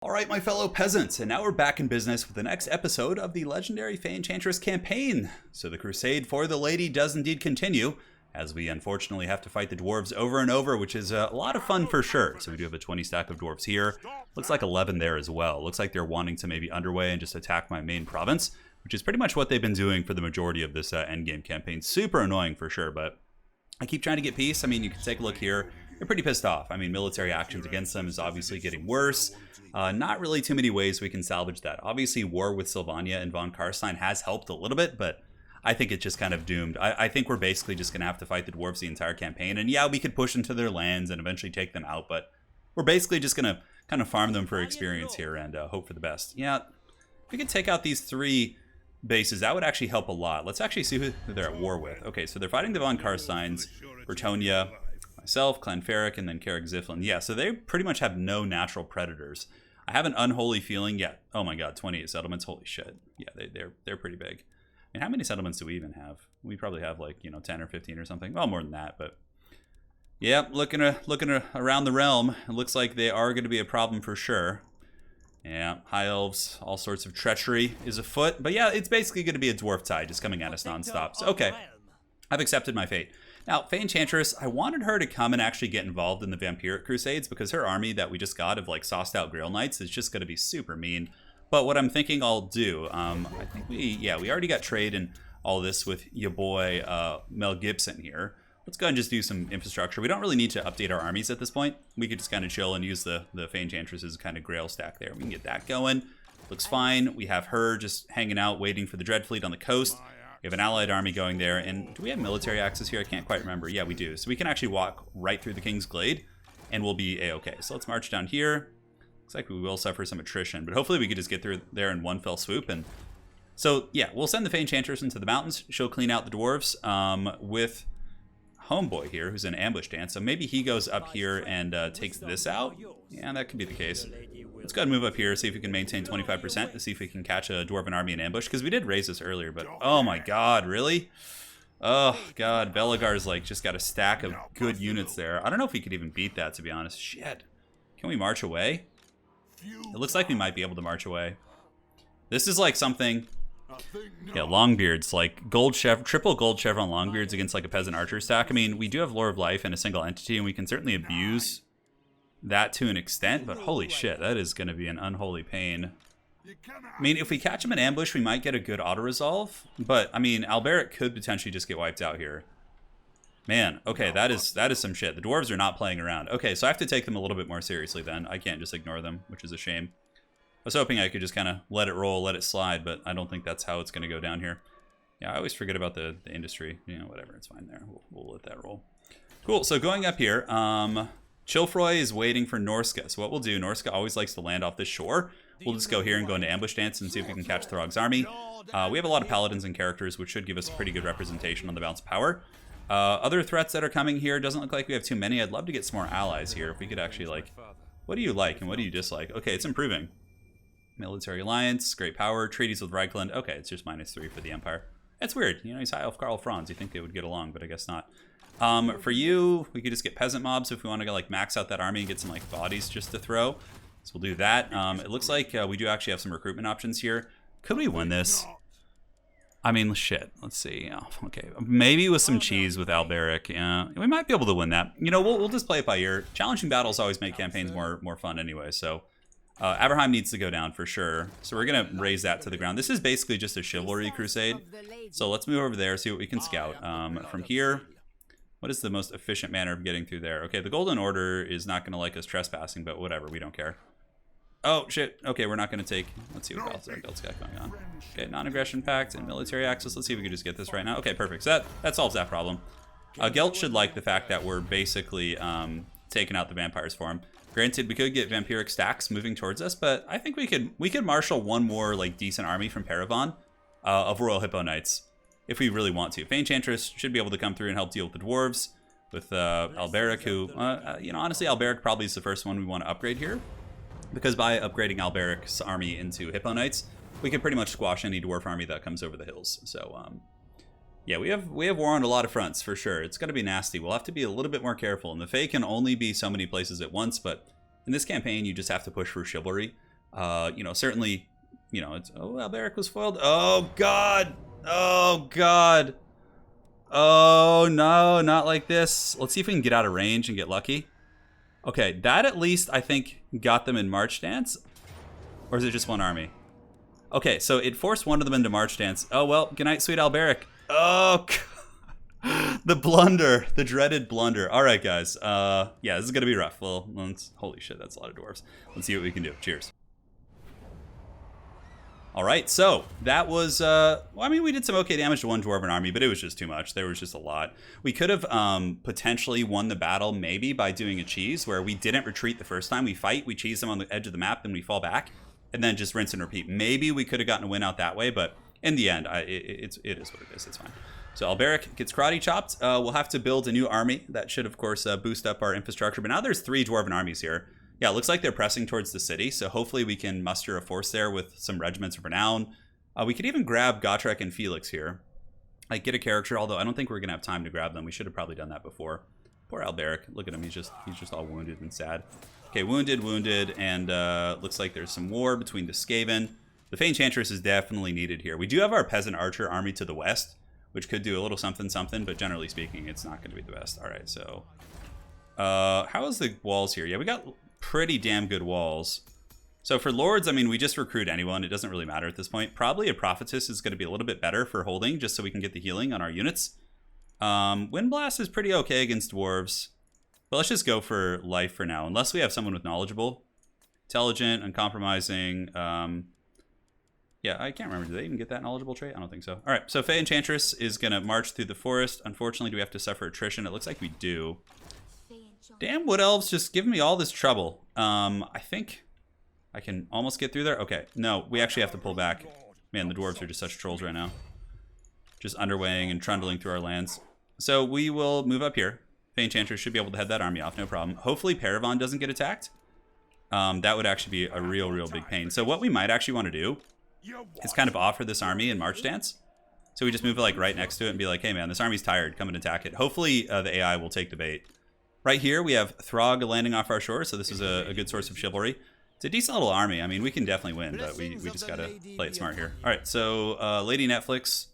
Alright, my fellow peasants, and now we're back in business with the next episode of the legendary Fay Enchantress campaign. So the crusade for the lady does indeed continue, as we unfortunately have to fight the dwarves over and over, which is a lot of fun for sure. So we do have a 20 stack of dwarves here. Looks like 11 there as well. Looks like they're wanting to maybe underway and just attack my main province, which is pretty much what they've been doing for the majority of this endgame campaign. Super annoying for sure, but I keep trying to get peace. I mean, you can take a look here. They're pretty pissed off. I mean, military actions against them is obviously getting worse. Not really too many ways we can salvage that. Obviously, war with Sylvania and von Karstein has helped a little bit, but I think it's just kind of doomed. I think we're basically just going to have to fight the dwarves the entire campaign. And yeah, we could push into their lands and eventually take them out, but we're basically just going to kind of farm them for experience here and hope for the best. Yeah, if we could take out these 3 bases, that would actually help a lot. Let's actually see who they're at war with. Okay, so they're fighting the von Karsteins, Bretonnia, myself, Clanferic, and then Carrick Ziflin. Yeah, so they pretty much have no natural predators. I have an unholy feeling. Yeah. Oh my god, 28 settlements. Holy shit. Yeah, they're pretty big. And how many settlements do we even have? We probably have like, 10 or 15 or something. Well, more than that, but yeah, looking around the realm, it looks like they are going to be a problem for sure. Yeah, high elves, all sorts of treachery is afoot. But yeah, it's basically going to be a dwarf tide just coming at us nonstop. So, okay, I've accepted my fate. Now, Fay Enchantress, I wanted her to come and actually get involved in the Vampiric Crusades because her army that we just got of like sauced out Grail Knights is just going to be super mean. But what I'm thinking I'll do, I think we already got trade and all this with your boy Mel Gibson here. Let's go ahead and just do some infrastructure. We don't really need to update our armies at this point. We could just kind of chill and use the Fay Enchantress's kind of Grail stack there. We can get that going. Looks fine. We have her just hanging out, waiting for the Dread Fleet on the coast. We have an allied army going there, and do we have military access here? I can't quite remember. Yeah, we do. So we can actually walk right through the King's Glade, and we'll be a-okay. So let's march down here. Looks like we will suffer some attrition, but hopefully we could just get through there in one fell swoop. And so, yeah, we'll send the Fay Enchantress into the mountains. She'll clean out the dwarves with Homeboy here, who's in ambush dance. So maybe he goes up here and takes this out. Yeah, that could be the case. Let's go ahead and move up here, see if we can maintain 25% to see if we can catch a dwarven army in ambush, because we did raise this earlier, but oh my god, really? Oh god, Belagar's like just got a stack of good units there. I don't know if we could even beat that, to be honest. Shit. Can we march away? It looks like we might be able to march away. This is like something... Yeah, Longbeards, like triple gold chevron Longbeards against like a peasant archer stack. I mean, we do have Lore of Life and a single entity, and we can certainly abuse that to an extent, but holy shit, that is going to be an unholy pain. I mean, if we catch him in ambush, we might get a good auto-resolve, but, I mean, Alberic could potentially just get wiped out here. Man, okay, that is some shit. The dwarves are not playing around. Okay, so I have to take them a little bit more seriously then. I can't just ignore them, which is a shame. I was hoping I could just kind of let it roll, let it slide, but I don't think that's how it's going to go down here. Yeah, I always forget about the industry. Whatever, it's fine there. We'll let that roll. Cool, so going up here, Chilfroy is waiting for Norska. So what we'll do, Norska always likes to land off this shore. We'll just go here and go into ambush dance and see if we can catch Throg's army. We have a lot of paladins and characters, which should give us a pretty good representation on the balance of power. Other threats that are coming here, doesn't look like we have too many. I'd love to get some more allies here if we could actually, like, what do you like and what do you dislike? Okay, it's improving. Military alliance, great power, treaties with Reichland. Okay, it's just -3 for the Empire. That's weird. He's High Elf Karl Franz. You think they would get along, but I guess not. For you, we could just get peasant mobs if we want to go like max out that army and get some like bodies just to throw. So we'll do that. It looks like we do actually have some recruitment options here. Could we win this? I mean, shit. Let's see. Oh, okay, maybe with some cheese with Alberic. Yeah, we might be able to win that. We'll just play it by ear. Challenging battles always make campaigns more fun anyway. So Aberheim needs to go down for sure. So we're gonna raise that to the ground. This is basically just a chivalry crusade. So let's move over there, see what we can scout. From here. What is the most efficient manner of getting through there? Okay, the Golden Order is not going to like us trespassing, but whatever, we don't care. Oh, shit. Okay, we're not going to take... Let's see what else got going on. Okay, non-aggression pact and military access. Let's see if we can just get this right now. Okay, perfect. So that solves that problem. Gelt should like the fact that we're basically taking out the vampires for him. Granted, we could get vampiric stacks moving towards us, but I think we could marshal one more like decent army from Paravan of Royal Hippo Knights. If we really want to. Fay Enchantress should be able to come through and help deal with the dwarves. With Alberic, who, honestly, Alberic probably is the first one we want to upgrade here. Because by upgrading Alberic's army into Hippo Knights, we can pretty much squash any dwarf army that comes over the hills. So, yeah, we have war on a lot of fronts, for sure. It's going to be nasty. We'll have to be a little bit more careful. And the Fay can only be so many places at once, but in this campaign, you just have to push for chivalry. You know, certainly, you know, it's... Oh, Alberic was foiled. Oh, God. Oh, God. Oh, no, not like this. Let's see if we can get out of range and get lucky. Okay, that at least, I think, got them in March Stance. Or is it just one army? Okay, so it forced one of them into March Stance. Oh, well, good night, sweet Alberic. Oh, God. The blunder. The dreaded blunder. All right, guys. Yeah, this is going to be rough. Well, holy shit, that's a lot of dwarves. Let's see what we can do. Cheers. All right, so that was, well, I mean, we did some okay damage to one dwarven army, but it was just too much. There was just a lot. We could have potentially won the battle maybe by doing a cheese where we didn't retreat the first time we fight. We cheese them on the edge of the map, then we fall back, and then just rinse and repeat. Maybe we could have gotten a win out that way, but in the end, it is what it is. It's fine. So Alberic gets karate chopped. We'll have to build a new army. That should, of course, boost up our infrastructure. But now there's 3 dwarven armies here. Yeah, it looks like they're pressing towards the city, so hopefully we can muster a force there with some regiments of renown. We could even grab Gotrek and Felix here. Like, get a character, although I don't think we're going to have time to grab them. We should have probably done that before. Poor Alberic. Look at him. He's just all wounded and sad. Okay, wounded, and looks like there's some war between the Skaven. The Fay Enchantress is definitely needed here. We do have our Peasant Archer army to the west, which could do a little something, but generally speaking, it's not going to be the best. All right, so... how is the walls here? Yeah, we got... pretty damn good walls. So for lords, I mean, we just recruit anyone. It doesn't really matter at this point. Probably a prophetess is going to be a little bit better for holding, just so we can get the healing on our units. Windblast is pretty okay against dwarves, but let's just go for life for now, unless we have someone with knowledgeable, intelligent, uncompromising. Yeah, I can't remember. Did they even get that knowledgeable trait? I don't think so. All right, so Fay Enchantress is going to march through the forest. Unfortunately, do we have to suffer attrition? It looks like we do. Damn Wood Elves just giving me all this trouble. I think I can almost get through there. Okay, no, we actually have to pull back. Man, the dwarves are just such trolls right now. Just underweighing and trundling through our lands. So we will move up here. Fay Enchantress should be able to head that army off, no problem. Hopefully Paravan doesn't get attacked. That would actually be a real big pain. So what we might actually want to do is kind of offer this army in March Stance. So we just move it like right next to it and be like, hey man, this army's tired, come and attack it. Hopefully the AI will take the bait. Right here, we have Throg landing off our shore, so this is a good source of chivalry. It's a decent little army. I mean, we can definitely win, but we just gotta play it smart here. All right, so Lady Netflix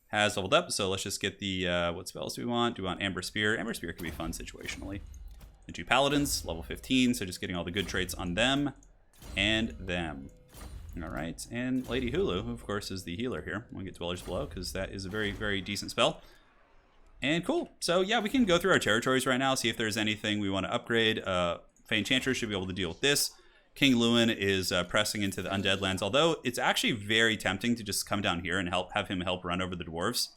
has leveled up, so let's just get the, what spells do we want? Do we want Amber Spear? Amber Spear could be fun situationally. And 2 Paladins, level 15, so just getting all the good traits on them and them. All right, and Lady Hulu, who of course is the healer here. We'll get Dwellers Below, because that is a very decent spell. And cool. So yeah, we can go through our territories right now, see if there's anything we want to upgrade. Fay Enchantress should be able to deal with this. King Lewin is pressing into the Undead Lands, although it's actually very tempting to just come down here and have him help run over the dwarves.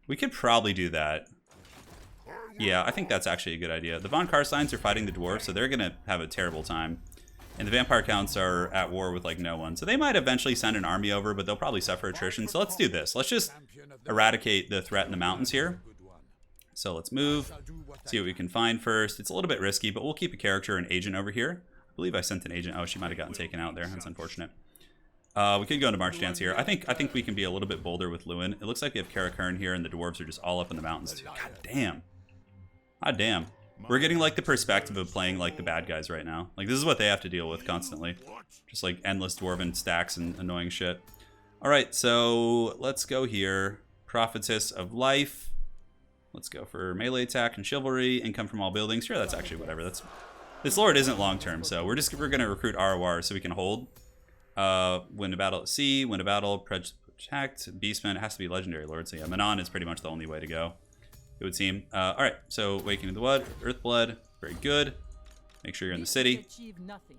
We could probably do that. Yeah, I think that's actually a good idea. The Von Karsteins are fighting the dwarves, so they're going to have a terrible time. And the Vampire Counts are at war with, like, no one. So they might eventually send an army over, but they'll probably suffer attrition. So let's do this. Let's just eradicate the threat in the mountains here. So let's move, see what we can find first. It's a little bit risky, but we'll keep a character, an agent over here. I believe I sent an agent. Oh, she might have gotten taken out there. That's unfortunate. We could go into March Dance here. I think we can be a little bit bolder with Lewin. It looks like we have Karakern here, and the dwarves are just all up in the mountains, too. God damn. God damn. We're getting, like, the perspective of playing, like, the bad guys right now. Like, this is what they have to deal with constantly. Just, like, endless dwarven stacks and annoying shit. Alright, so let's go here. Prophetess of Life. Let's go for melee attack and chivalry. Income from all buildings. Sure, that's actually whatever. This lord isn't long-term, so we're going to recruit ROR so we can hold. Win a battle at sea. Win a battle. Protect. Beastman. It has to be legendary lord, so yeah, Manon is pretty much the only way to go, it would seem. Alright, so Awakening the Blood, Earthblood, very good. Make sure you're in the city.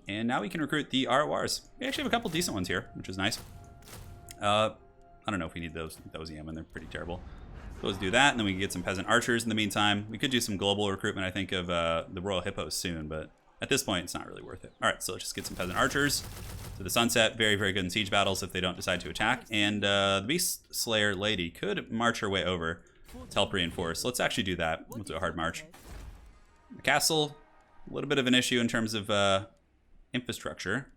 And now we can recruit the RORs. We actually have a couple decent ones here, which is nice. I don't know if we need those EM, they're pretty terrible. So let's do that, and then we can get some Peasant Archers in the meantime. We could do some global recruitment, I think, of the Royal Hippos soon, but at this point, it's not really worth it. Alright, so let's just get some Peasant Archers to the Sunset. Very good in siege battles if they don't decide to attack. And the Beast Slayer Lady could march her way over to help reinforce. Let's actually do that. We'll do a hard march. The castle, a little bit of an issue in terms of infrastructure.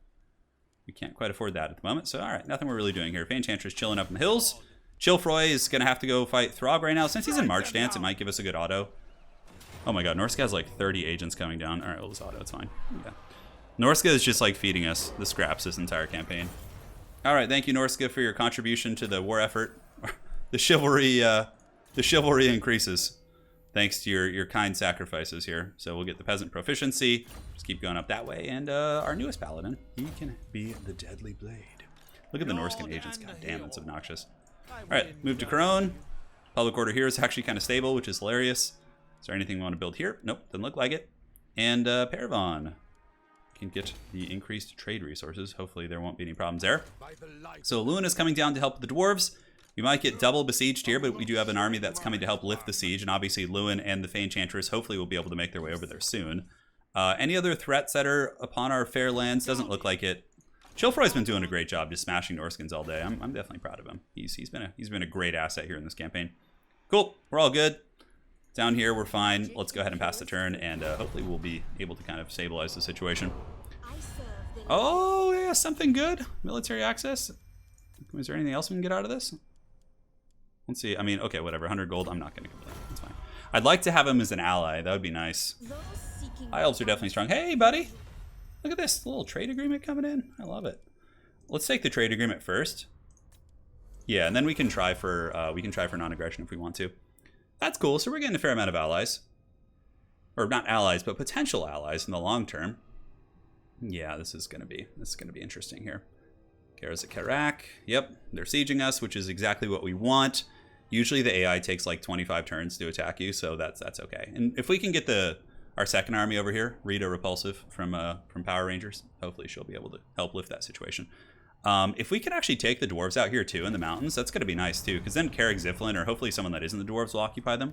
We can't quite afford that at the moment. So, all right, nothing we're really doing here. Fay Enchantress chilling up in the hills. Chilfroy is going to have to go fight Throg right now. Since he's in March Dance, it might give us a good auto. Oh my god, Norscan has like 30 agents coming down. All right, we'll just auto. It's fine. Yeah. Norsca is just like feeding us the scraps this entire campaign. All right, thank you, Norsca, for your contribution to the war effort. The chivalry increases thanks to your kind sacrifices here. So we'll get the peasant proficiency. Just keep going up that way, and our newest paladin, he can be the deadly blade. Look at the Norscan agents. God damn, that's obnoxious. All right, move to Crone. Public order here is actually kind of stable, which is hilarious. Is there anything we want to build here? Nope, doesn't look like it. And Paravon can get the increased trade resources. Hopefully there won't be any problems there. So Lewin is coming down to help the dwarves. We might get double besieged here, but we do have an army that's coming to help lift the siege, and obviously Lewin and the Fay Enchantress hopefully will be able to make their way over there soon. Any other threats that are upon our fair lands? Doesn't look like it. Chilfroy's been doing a great job just smashing Norskins all day. I'm definitely proud of him. He's been a great asset here in this campaign. Cool, we're all good. Down here we're fine. Let's go ahead and pass the turn, and hopefully we'll be able to kind of stabilize the situation. Oh yeah, something good. Military access. Is there anything else we can get out of this? Let's see. I mean, okay, whatever. 100 gold. I'm not going to complain. That's fine. I'd like to have him as an ally. That would be nice. High elves are definitely strong. Hey, buddy. Look at this little trade agreement coming in. I love it. Let's take the trade agreement first. Yeah, and then we can try for non-aggression if we want to. That's cool. So we're getting a fair amount of allies, or not allies, but potential allies in the long term. Yeah, this is gonna be interesting here. Kara's at Karak. Yep, they're sieging us, which is exactly what we want. Usually the AI takes like 25 turns to attack you, so that's okay. And if we can get our second army over here, Rita Repulsive from Power Rangers, hopefully she'll be able to help lift that situation. If we could actually take the dwarves out here too in the mountains, that's going to be nice too, because then Karak Ziflin, or hopefully someone that isn't the dwarves, will occupy them.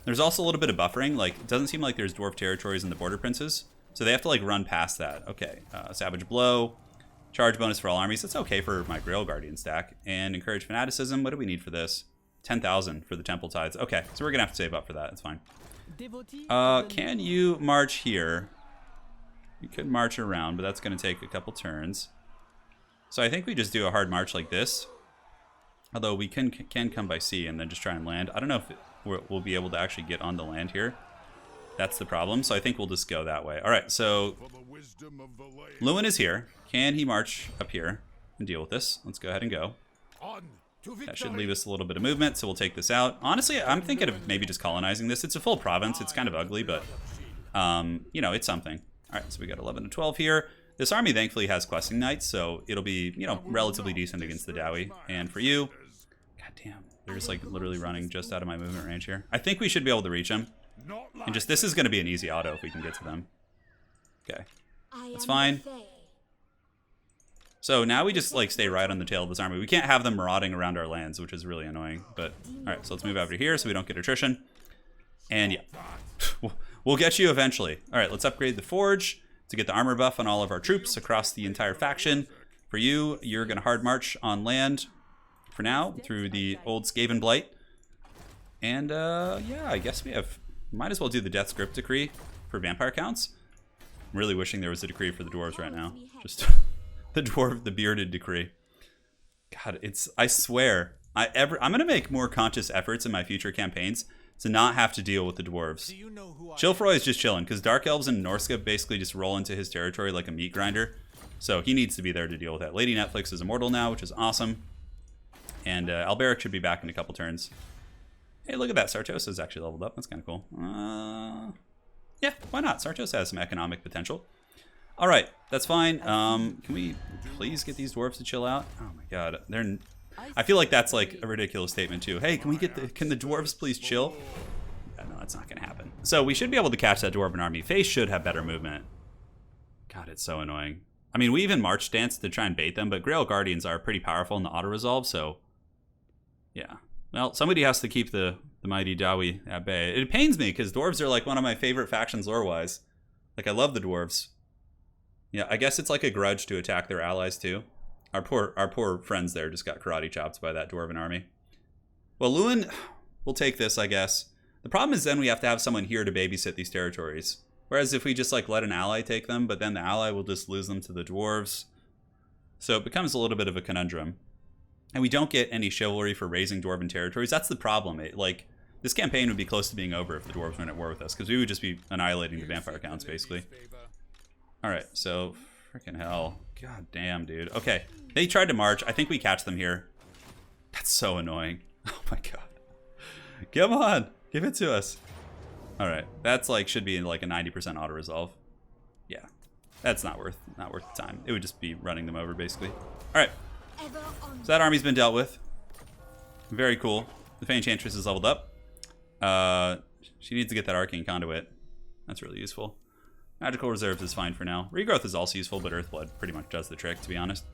There's also a little bit of buffering. Like, it doesn't seem like there's dwarf territories in the border princes, so they have to like run past that. Okay, Savage Blow, charge bonus for all armies. That's okay for my Grail Guardian stack. And Encourage Fanaticism. What do we need for this? 10,000 for the Temple Tides. Okay, so we're gonna have to save up for that. It's fine. Can you march here? You could march around, but that's gonna take a couple turns. So I think we just do a hard march like this. Although we can come by sea and then just try and land. I don't know if we'll be able to actually get on the land here. That's the problem. So I think we'll just go that way. All right, so Lewin is here. Can he march up here and deal with this? Let's go ahead and go. That should leave us a little bit of movement, so we'll take this out. Honestly, I'm thinking of maybe just colonizing this. It's a full province. It's kind of ugly, but, you know, it's something. All right, so we got 11 to 12 here. This army, thankfully, has questing knights, so it'll be, you know, relatively decent against the Dowie. And for you, goddamn, they're just, like, literally running just out of my movement range here. I think we should be able to reach them. And just, this is going to be an easy auto if we can get to them. Okay, that's fine. So now we just like stay right on the tail of this army. We can't have them marauding around our lands, which is really annoying. But all right, so let's move over here so we don't get attrition. And yeah, we'll get you eventually. All right, let's upgrade the forge to get the armor buff on all of our troops across the entire faction. For you, you're gonna hard march on land for now through the old Skaven Blight. And yeah, I guess we might as well do the Death Script decree for vampire counts. I'm really wishing there was a decree for the dwarves right now. Just the bearded decree. God, I swear, I'm gonna make more conscious efforts in my future campaigns to not have to deal with the dwarves. Chilfroy is just chilling because Dark Elves and Norsca basically just roll into his territory like a meat grinder. So he needs to be there to deal with that. Lady Netflix is immortal now, which is awesome. And Alberic should be back in a couple turns. Hey, look at that. Sartosa's actually leveled up. That's kind of cool. Yeah, why not? Sartosa has some economic potential. All right, that's fine. Can we please get these dwarves to chill out? Oh my god, I feel like that's like a ridiculous statement too. Hey, can the dwarves please chill? Yeah, no, that's not gonna happen. So we should be able to catch that dwarven army. Faye should have better movement. God, it's so annoying. I mean, we even march dance to try and bait them, but Grail Guardians are pretty powerful in the auto resolve. So yeah, well, somebody has to keep the mighty Dowie at bay. It pains me because dwarves are like one of my favorite factions lore-wise. Like, I love the dwarves. Yeah, I guess it's like a grudge to attack their allies too. Our poor friends there just got karate chopped by that dwarven army. Well, Lewin, we'll take this, I guess. The problem is then we have to have someone here to babysit these territories. Whereas if we just like let an ally take them, but then the ally will just lose them to the dwarves. So it becomes a little bit of a conundrum. And we don't get any chivalry for raising dwarven territories. That's the problem. This campaign would be close to being over if the dwarves weren't at war with us, because we would just be annihilating the vampire counts, basically. Alright, so freaking hell. God damn, dude. Okay, they tried to march. I think we catch them here. That's so annoying. Oh my god. Come on, give it to us. Alright, that's like, should be like a 90% auto resolve. Yeah, that's not worth the time. It would just be running them over basically. Alright, so that army's been dealt with. Very cool. The Fay Enchantress is leveled up. She needs to get that Arcane Conduit. That's really useful. Magical Reserves is fine for now. Regrowth is also useful, but Earthblood pretty much does the trick, to be honest.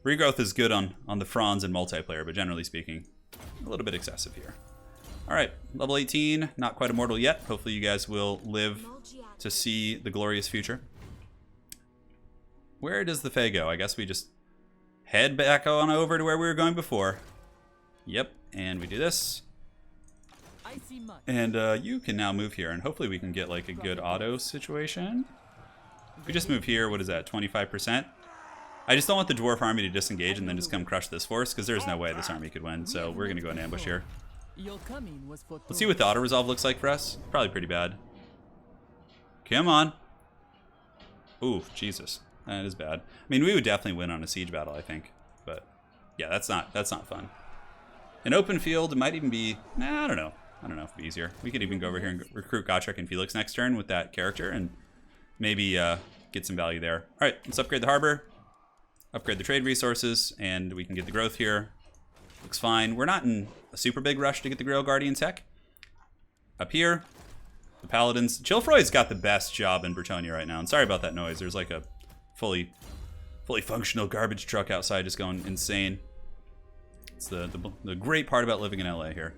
Regrowth is good on the Fronds and multiplayer, but generally speaking, a little bit excessive here. Alright, level 18, not quite immortal yet. Hopefully you guys will live to see the glorious future. Where does the Fay go? I guess we just head back on over to where we were going before. Yep, and we do this. And you can now move here, and hopefully we can get like a good auto situation. If we just move here, what is that, 25%? I just don't want the dwarf army to disengage and then just come crush this force, because there's no way this army could win, so we're going to go in ambush here. Let's see what the auto resolve looks like for us. Probably pretty bad. Come on. Ooh, Jesus. That is bad. I mean, we would definitely win on a siege battle, I think. But yeah, that's not fun. An open field, it might even be, I don't know. I don't know if it'd be easier. We could even go over here and recruit Gotrek and Felix next turn with that character and maybe get some value there. All right, let's upgrade the harbor, upgrade the trade resources, and we can get the growth here. Looks fine. We're not in a super big rush to get the Grail Guardian tech. Up here, the Paladins. Chilfroy's got the best job in Bretonnia right now. And sorry about that noise. There's like a fully functional garbage truck outside just going insane. It's the great part about living in LA here.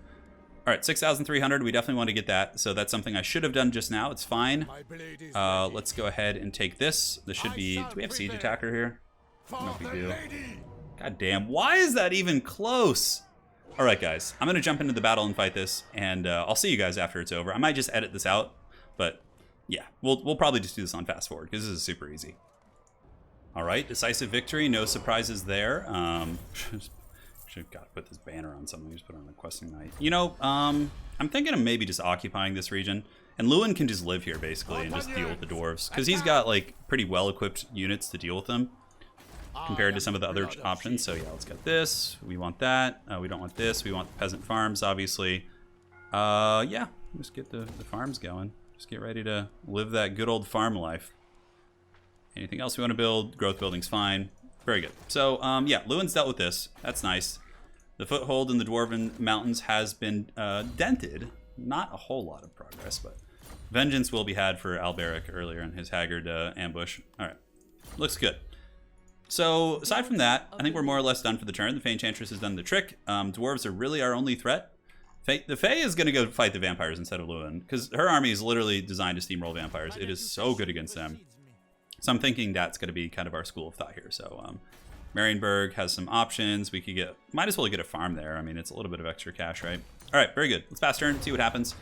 All right, 6,300. We definitely want to get that. So that's something I should have done just now. It's fine. Let's go ahead and take this. This should be... Do we have Siege Attacker here? I don't know if we do. God damn. Why is that even close? All right, guys. I'm going to jump into the battle and fight this. And I'll see you guys after it's over. I might just edit this out. But yeah, we'll probably just do this on fast forward because this is super easy. All right, decisive victory. No surprises there. Should have got to put this banner on something. Just put it on a questing night. You know, I'm thinking of maybe just occupying this region. And Lewin can just live here, basically, and just deal with the dwarves. Because he's got, like, pretty well-equipped units to deal with them. Compared to some of the other options. So, yeah, let's get this. We want that. We don't want this. We want the peasant farms, obviously. Yeah, just get the farms going. Just get ready to live that good old farm life. Anything else we want to build? Growth building's fine. Very good. So, yeah, Lewin's dealt with this. That's nice. The foothold in the Dwarven Mountains has been dented. Not a whole lot of progress, but vengeance will be had for Alberic earlier in his Haggard ambush. All right. Looks good. So, aside from that, I think we're more or less done for the turn. The Fay Enchantress has done the trick. Dwarves are really our only threat. The Fay is going to go fight the vampires instead of Lewin, because her army is literally designed to steamroll vampires. It is so good against them. So I'm thinking that's going to be kind of our school of thought here. So Marienburg has some options. We could get, might as well get a farm there. I mean, it's a little bit of extra cash, right? All right, very good. Let's pass turn, see what happens,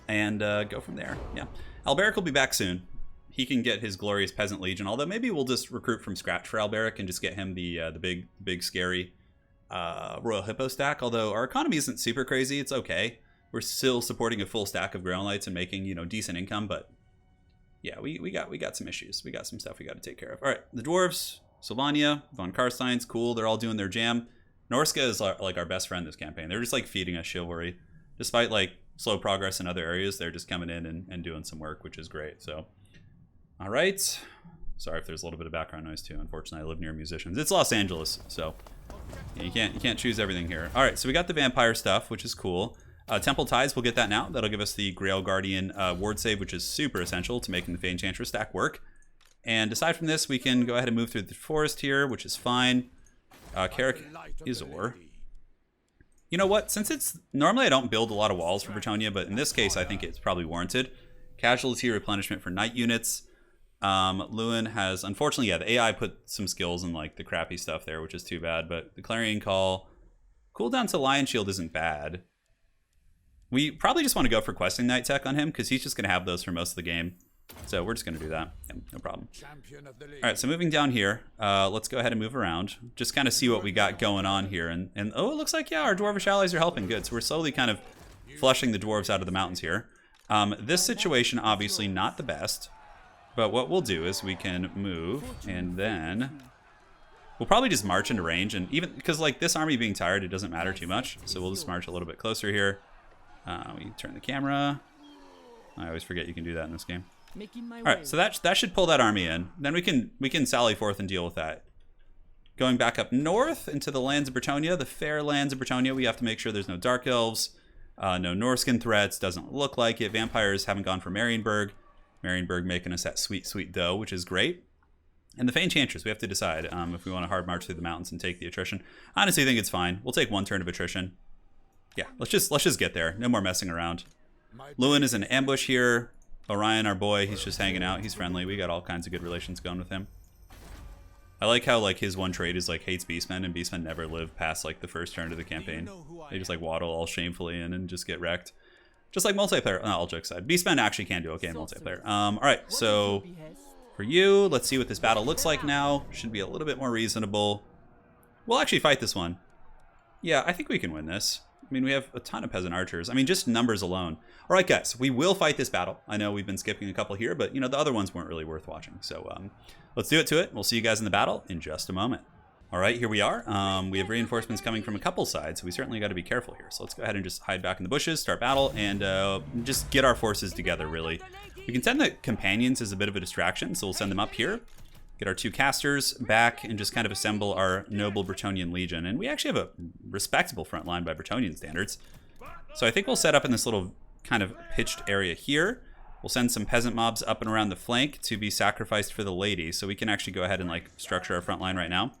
and go from there. Yeah, Alberic will be back soon. He can get his glorious peasant legion. Although maybe we'll just recruit from scratch for Alberic and just get him the big scary Royal Hippo stack. Although our economy isn't super crazy, it's okay. We're still supporting a full stack of Grail Knights and making, you know, decent income, but. Yeah, we got some issues. We got some stuff we got to take care of. All right, the dwarves, Sylvania, von Karstein's cool. They're all doing their jam. Norsca is like our best friend this campaign. They're just like feeding us chivalry, despite like slow progress in other areas. They're just coming in and doing some work, which is great. So, all right. Sorry if there's a little bit of background noise too. Unfortunately, I live near musicians. It's Los Angeles, so you can't choose everything here. All right, so we got the vampire stuff, which is cool. Temple Ties, we'll get that now. That'll give us the Grail Guardian ward save, which is super essential to making the Fay Enchantress stack work. And aside from this, we can go ahead and move through the forest here, which is fine. Carrick Izor. You know what? Since it's... Normally I don't build a lot of walls for Bretonnia, but in this case I think it's probably warranted. Casualty replenishment for knight units. Lewin has... Unfortunately, yeah, the AI put some skills in like the crappy stuff there, which is too bad. But the Clarion Call... Cooldown to Lion Shield isn't bad. We probably just want to go for questing knight tech on him because he's just going to have those for most of the game. So we're just going to do that. Yeah, no problem. All right, so moving down here, let's go ahead and move around. Just kind of see what we got going on here. And oh, it looks like, yeah, our dwarvish allies are helping. Good. So we're slowly kind of flushing the dwarves out of the mountains here. This situation, obviously not the best. But what we'll do is we can move, and then we'll probably just march into range. And even because like this army being tired, it doesn't matter too much. So we'll just march a little bit closer here. We turn the camera. I always forget you can do that in this game. All right, so that should pull that army in. Then we can sally forth and deal with that. Going back up north into the lands of Bretonnia, the fair lands of Bretonnia, we have to make sure there's no dark elves, no Norscan threats. Doesn't look like it. Vampires haven't gone for Marienburg. Marienburg making us that sweet, sweet dough, which is great. And the Fay Enchantress, we have to decide if we want to hard march through the mountains and take the attrition. I honestly think it's fine. We'll take one turn of attrition. Yeah, let's just get there. No more messing around. Lewin is in ambush here. Orion, our boy, he's just hanging out. He's friendly. We got all kinds of good relations going with him. I like how like his one trait is like hates beastmen, and beastmen never live past like the first turn of the campaign. They just like waddle all shamefully in and just get wrecked. Just like multiplayer. Not all jokes aside. Beastmen actually can do okay in multiplayer. All right, so for you, let's see what this battle looks like now. Should be a little bit more reasonable. We'll actually fight this one. Yeah, I think we can win this. I mean, we have a ton of peasant archers. I mean, just numbers alone. All right, guys, we will fight this battle. I know we've been skipping a couple here, but, you know, the other ones weren't really worth watching. So let's do it to it. We'll see you guys in the battle in just a moment. All right, here we are. We have reinforcements coming from a couple sides, so we certainly got to be careful here. So let's go ahead and just hide back in the bushes, start battle, and just get our forces together, really. We can send the companions as a bit of a distraction, so we'll send them up here. Get our two casters back and just kind of assemble our noble Bretonnian legion. And we actually have a respectable front line by Bretonnian standards. So I think we'll set up in this little kind of pitched area here. We'll send some peasant mobs up and around the flank to be sacrificed for the lady. So we can actually go ahead and like structure our front line right now.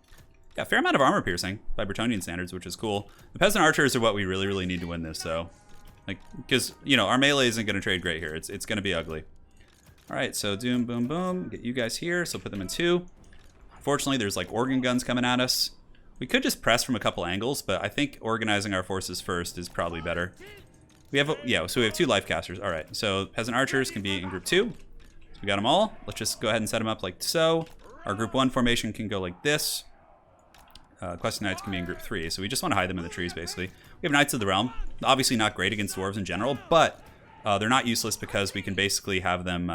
Got a fair amount of armor piercing by Bretonnian standards, which is cool. The peasant archers are what we really, really need to win this, though. Like, because, you know, our melee isn't going to trade great here. It's going to be ugly. All right, so doom, boom, boom. Get you guys here, so put them in 2. Unfortunately, there's like organ guns coming at us. We could just press from a couple angles, but I think organizing our forces first is probably better. We have, so we have 2 life casters. All right, so peasant archers can be in group 2. So we got them all. Let's just go ahead and set them up like so. Our group 1 formation can go like this. Questing Knights can be in group 3, so we just want to hide them in the trees, basically. We have Knights of the Realm. Obviously not great against dwarves in general, but they're not useless because we can basically have them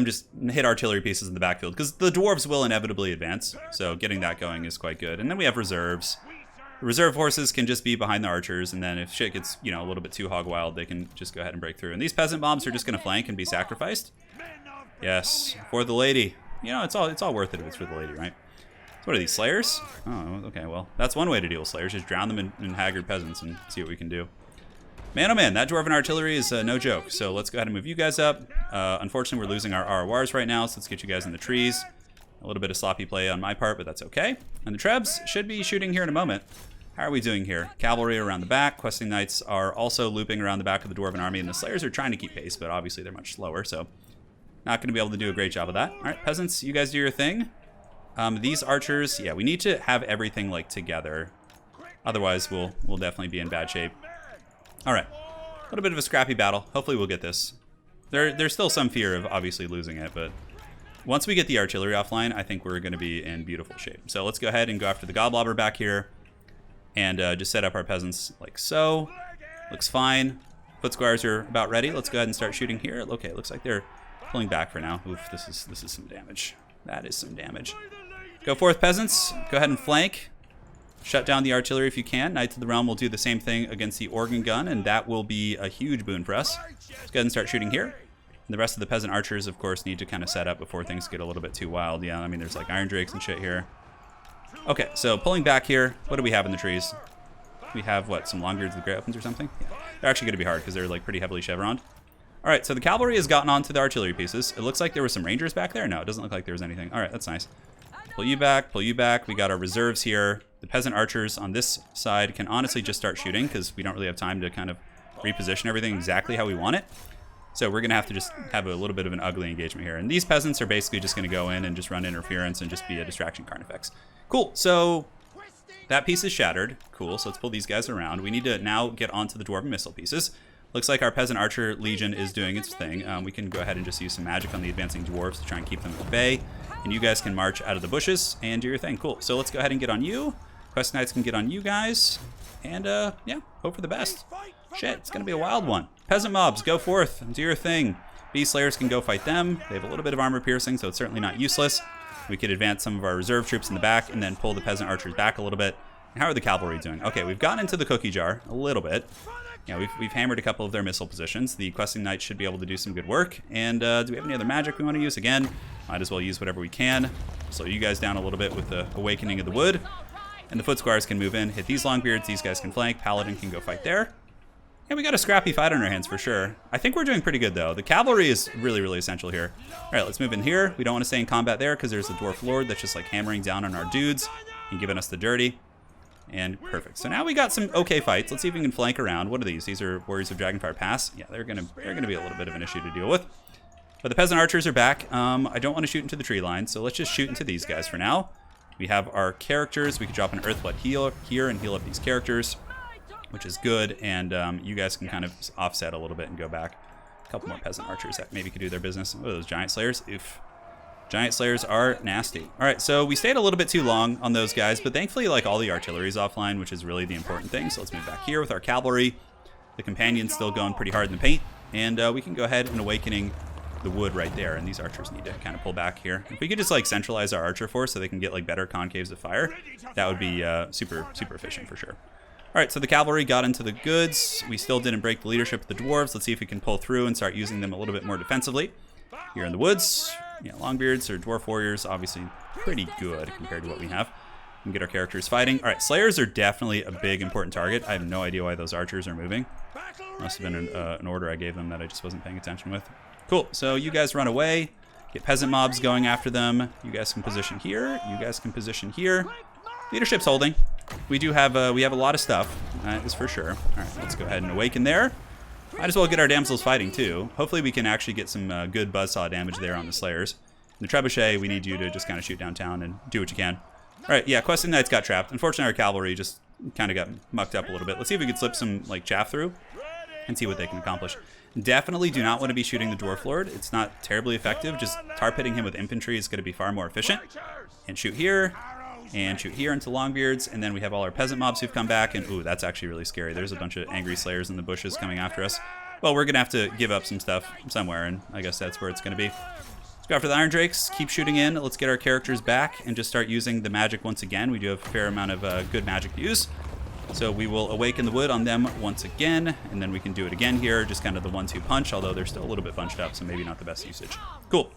just hit artillery pieces in the backfield, because the dwarves will inevitably advance, so getting that going is quite good. And then we have reserves. The reserve forces can just be behind the archers, and then if shit gets, you know, a little bit too hog wild, they can just go ahead and break through. And these peasant mobs are just going to flank and be sacrificed. Yes, for the lady. You know, it's all worth it if it's for the lady, right? So what are these, slayers? Oh, okay, well, that's one way to deal with slayers. Just drown them in haggard peasants and see what we can do. Man, oh man, that dwarven artillery is no joke. So let's go ahead and move you guys up. Unfortunately, we're losing our RORs right now, so let's get you guys in the trees. A little bit of sloppy play on my part, but that's okay. And the Trebs should be shooting here in a moment. How are we doing here? Cavalry around the back. Questing Knights are also looping around the back of the dwarven army, and the slayers are trying to keep pace, but obviously they're much slower, so not going to be able to do a great job of that. All right, peasants, you guys do your thing. These archers, yeah, we need to have everything like together. Otherwise, we'll definitely be in bad shape. All right, a little bit of a scrappy battle. Hopefully we'll get this. There's still some fear of obviously losing it, but once we get the artillery offline, I think we're going to be in beautiful shape. So let's go ahead and go after the Goblobber back here and just set up our peasants like so. Looks fine. Foot squires are about ready. Let's go ahead and start shooting here. Okay, looks like they're pulling back for now. Oof, this is some damage. That is some damage. Go forth, peasants. Go ahead and flank. Shut down the artillery if you can. Knights of the Realm will do the same thing against the organ gun, and that will be a huge boon for us. Let's go ahead and start shooting here. And the rest of the peasant archers, of course, need to kind of set up before things get a little bit too wild. Yeah, I mean, there's like iron drakes and shit here. Okay, so pulling back here. What do we have in the trees? We have, what, some longbeards with great weapons or something? Yeah. They're actually going to be hard because they're like pretty heavily chevroned. All right, so the cavalry has gotten onto the artillery pieces. It looks like there were some rangers back there. No, it doesn't look like there was anything. All right, that's nice. Pull you back, pull you back. We got our reserves here. The peasant archers on this side can honestly just start shooting because we don't really have time to kind of reposition everything exactly how we want it. So we're going to have to just have a little bit of an ugly engagement here. And these peasants are basically just going to go in and just run interference and just be a distraction carnifex. Cool, so that piece is shattered. Cool, so let's pull these guys around. We need to now get onto the dwarven missile pieces. Looks like our peasant archer legion is doing its thing. We can go ahead and just use some magic on the advancing dwarves to try and keep them at bay. And you guys can march out of the bushes and do your thing. Cool, so let's go ahead and get on you. Quest Knights can get on you guys. And yeah, hope for the best. Shit, it's going to be a wild one. Peasant mobs, go forth and do your thing. Beast Slayers can go fight them. They have a little bit of armor piercing, so it's certainly not useless. We could advance some of our reserve troops in the back and then pull the peasant archers back a little bit. And how are the cavalry doing? Okay, we've gotten into the cookie jar a little bit. Yeah, we've hammered a couple of their missile positions. The questing knights should be able to do some good work. And do we have any other magic we want to use? Again, might as well use whatever we can. Slow you guys down a little bit with the Awakening of the Wood. And the foot squires can move in, hit these longbeards. These guys can flank. Paladin can go fight there. Yeah, we got a scrappy fight on our hands for sure. I think we're doing pretty good though. The cavalry is really, really essential here. All right, let's move in here. We don't want to stay in combat there because there's the dwarf lord that's just like hammering down on our dudes and giving us the dirty. And perfect. So now we got some okay fights. Let's see if we can flank around. What are these? These are Warriors of Dragonfire Pass. Yeah, they're gonna be a little bit of an issue to deal with. But the peasant archers are back. I don't want to shoot into the tree line, so let's just shoot into these guys for now. We have our characters. We could drop an Earthblood heal here and heal up these characters, which is good, and you guys can kind of offset a little bit and go back. A couple more peasant archers that maybe could do their business. Oh, those giant slayers. Oof. Giant slayers are nasty. All right, so we stayed a little bit too long on those guys, but thankfully, like, all the artillery is offline, which is really the important thing. So let's move back here with our cavalry. The companion's still going pretty hard in the paint, and we can go ahead and Awakening the Wood right there, and these archers need to kind of pull back here. If we could just like centralize our archer force so they can get like better concaves of fire, that would be super efficient for sure. All right, so the cavalry got into the goods. We still didn't break the leadership of the dwarves. Let's see if we can pull through and start using them a little bit more defensively. Here in the woods, yeah, longbeards or dwarf warriors, obviously pretty good compared to what we have. We can get our characters fighting. All right, slayers are definitely a big important target. I have no idea why those archers are moving. Must have been an order I gave them that I just wasn't paying attention with. Cool, so you guys run away. Get peasant mobs going after them. You guys can position here. You guys can position here. Leadership's holding. We do have we have a lot of stuff. That is for sure. All right, let's go ahead and Awaken there. Might as well get our damsels fighting too. Hopefully we can actually get some good buzzsaw damage there on the slayers. And the trebuchet, we need you to just kind of shoot downtown and do what you can. All right, yeah, questing knights got trapped. Unfortunately, our cavalry just kind of got mucked up a little bit. Let's see if we can slip some like chaff through and see what they can accomplish. Definitely do not want to be shooting the dwarf lord. It's not terribly effective. Just tar pitting him with infantry is going to be far more efficient. And shoot here. And shoot here into longbeards, and then we have all our peasant mobs who've come back, and ooh, that's actually really scary. There's a bunch of angry slayers in the bushes coming after us. Well, we're gonna have to give up some stuff somewhere, and I guess that's where it's gonna be. Let's go after the Iron Drakes, keep shooting in. Let's get our characters back and just start using the magic once again. We do have a fair amount of good magic to use. So we will Awaken the Wood on them once again, and then we can do it again here, just kind of the 1-2 punch, although they're still a little bit bunched up, so maybe not the best usage. Cool.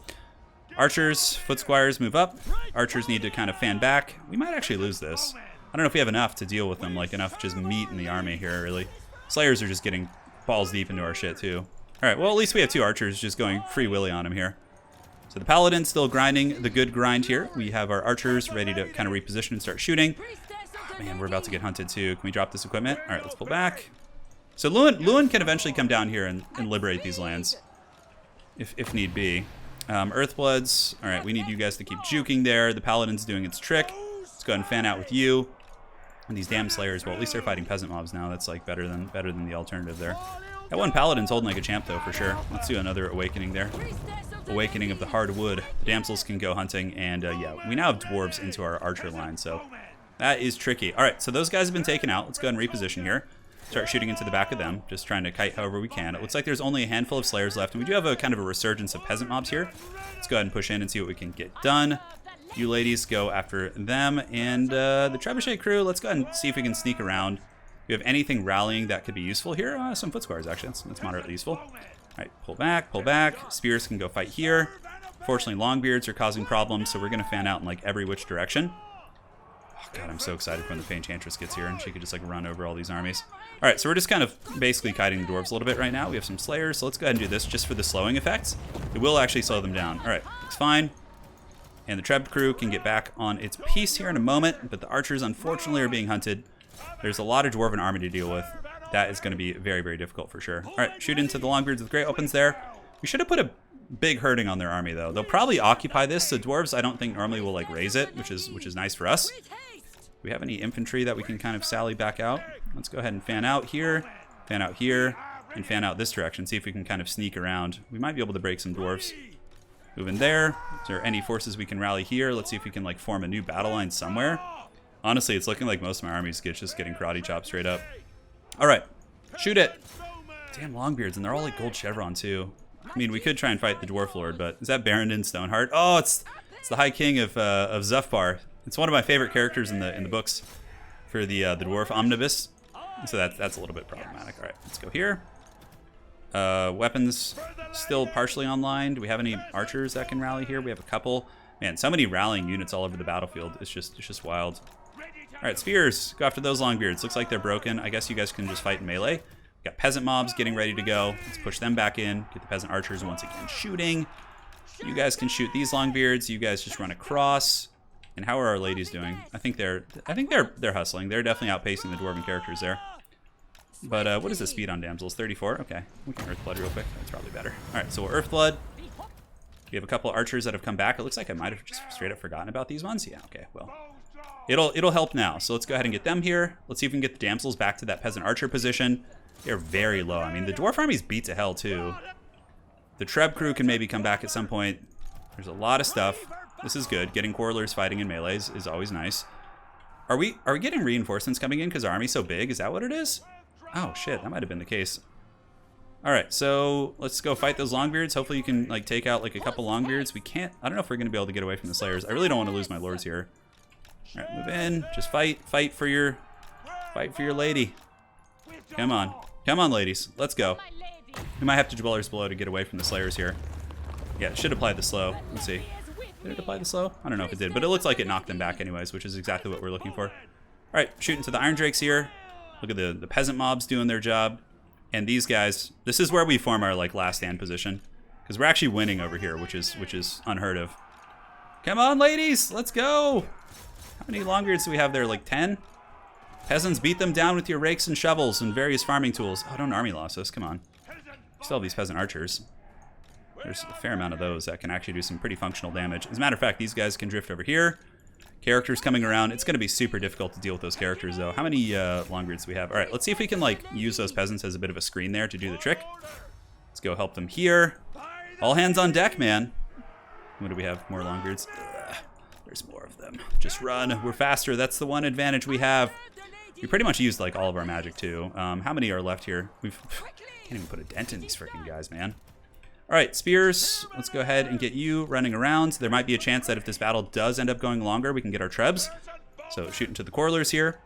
Archers, foot squires move up. Archers need to kind of fan back. We might actually lose this. I don't know if we have enough to deal with them, like enough just meat in the army here, really. Slayers are just getting balls deep into our shit, too. All right, well, at least we have 2 archers just going free willy on him here. So the paladin's still grinding the good grind here. We have our archers ready to kind of reposition and start shooting. Oh, man, we're about to get hunted, too. Can we drop this equipment? All right, let's pull back. So Lewin can eventually come down here and liberate these lands, if need be. Earthbloods. All right, we need you guys to keep juking there. The paladin's doing its trick. Let's go ahead and fan out with you. And these damn slayers, well, at least they're fighting peasant mobs now. That's like better than the alternative there. That one paladin's holding like a champ though, for sure. Let's do another Awakening there. Awakening of the hardwood. The damsels can go hunting, and yeah, we now have dwarves into our archer line, so that is tricky. All right, so those guys have been taken out. Let's go ahead and reposition here. Start shooting into the back of them, just trying to kite however we can. It looks like there's only a handful of slayers left, and we do have a kind of a resurgence of peasant mobs here. Let's go ahead and push in and see what we can get done. You ladies go after them, and the trebuchet crew, let's go ahead and see if we can sneak around. Do we have anything rallying that could be useful here? Some foot squires, actually. That's moderately useful. All right, pull back, pull back. Spears can go fight here. Fortunately, longbeards are causing problems, so we're going to fan out in like every which direction. Oh, God, I'm so excited when the Fay Enchantress gets here and she could just like run over all these armies. All right, so we're just kind of basically kiting the dwarves a little bit right now. We have some slayers, so let's go ahead and do this just for the slowing effects. It will actually slow them down. All right, it's fine. And the Treb crew can get back on its piece here in a moment, but the archers unfortunately are being hunted. There's a lot of dwarven army to deal with. That is going to be very, very difficult for sure. All right, shoot into the longbeards with great opens there. We should have put a big hurting on their army though. They'll probably occupy this. The dwarves I don't think normally will like raise it, which is nice for us. Do we have any infantry that we can kind of sally back out? Let's go ahead and fan out here, and fan out this direction. See if we can kind of sneak around. We might be able to break some dwarves. Move in there. Is there any forces we can rally here? Let's see if we can like form a new battle line somewhere. Honestly, it's looking like most of my armies just getting karate chopped straight up. All right, shoot it. Damn longbeards, and they're all like gold chevron too. I mean, we could try and fight the Dwarf Lord, but is that Barondin Stoneheart? Oh, it's the High King of Zufbar. It's one of my favorite characters in the books for the Dwarf Omnibus. So that's a little bit problematic. All right, let's go here. Weapons still partially online. Do we have any archers that can rally here? We have a couple. Man, so many rallying units all over the battlefield. It's just wild. All right, spears. Go after those longbeards. Looks like they're broken. I guess you guys can just fight in melee. We got peasant mobs getting ready to go. Let's push them back in. Get the peasant archers once again shooting. You guys can shoot these longbeards. You guys just run across. And how are our ladies doing? I think they're hustling. They're definitely outpacing the dwarven characters there. But what is the speed on damsels? 34? Okay. We can Earthblood real quick. That's probably better. Alright, so we'll Earthblood. We have a couple archers that have come back. It looks like I might have just straight up forgotten about these ones. Yeah, okay, well. It'll help now. So let's go ahead and get them here. Let's see if we can get the damsels back to that peasant archer position. They're very low. I mean, the dwarf army's beat to hell too. The Treb crew can maybe come back at some point. There's a lot of stuff. This is good. Getting quarrelers fighting in melees is always nice. Are we getting reinforcements coming in because our army's so big? Is that what it is? Oh shit, that might have been the case. All right, so let's go fight those longbeards. Hopefully you can like take out like a couple longbeards. We can't. I don't know if we're gonna be able to get away from the slayers. I really don't want to lose my lords here. All right, move in. Just fight for your lady. Come on, ladies. Let's go. We might have to Dwellers Below to get away from the slayers here. Yeah, it should apply the slow. Let's see. Did it apply the slow? I don't know if it did, but it looks like it knocked them back anyways, which is exactly what we're looking for. All right, shooting to the Iron Drakes here. Look at the peasant mobs doing their job. And these guys, this is where we form our like last stand position. Because we're actually winning over here, which is unheard of. Come on, ladies, let's go. How many longbeards do we have there? Like 10? Peasants, beat them down with your rakes and shovels and various farming tools. Oh, don't army loss us, come on. We still have these peasant archers. There's a fair amount of those that can actually do some pretty functional damage. As a matter of fact, these guys can drift over here. Characters coming around. It's going to be super difficult to deal with those characters, though. How many longbeards do we have? All right, let's see if we can like use those peasants as a bit of a screen there to do the trick. Let's go help them here. All hands on deck, man. What do we have? More longbeards? Ugh, there's more of them. Just run. We're faster. That's the one advantage we have. We pretty much used like all of our magic, too. How many are left here? Can't even put a dent in these freaking guys, man. All right, spears, let's go ahead and get you running around. There might be a chance that if this battle does end up going longer, we can get our trebs. So shooting to the quarrelers here.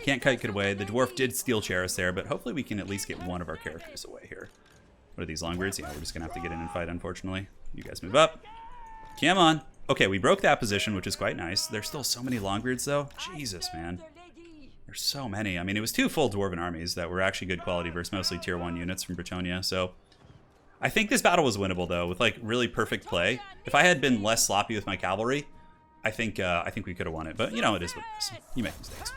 Can't kite get away. The dwarf did steal Charis there, but hopefully we can at least get one of our characters away here. What are these longbeards? Yeah, we're just gonna have to get in and fight, unfortunately. You guys move up. Come on. Okay, we broke that position, which is quite nice. There's still so many longbeards though. Jesus, man. There's so many. I mean, it was 2 full dwarven armies that were actually good quality versus mostly tier 1 units from Bretonnia, so I think this battle was winnable though, with like really perfect play. If I had been less sloppy with my cavalry, I think we could have won it. But you know, it is what it is. You make mistakes.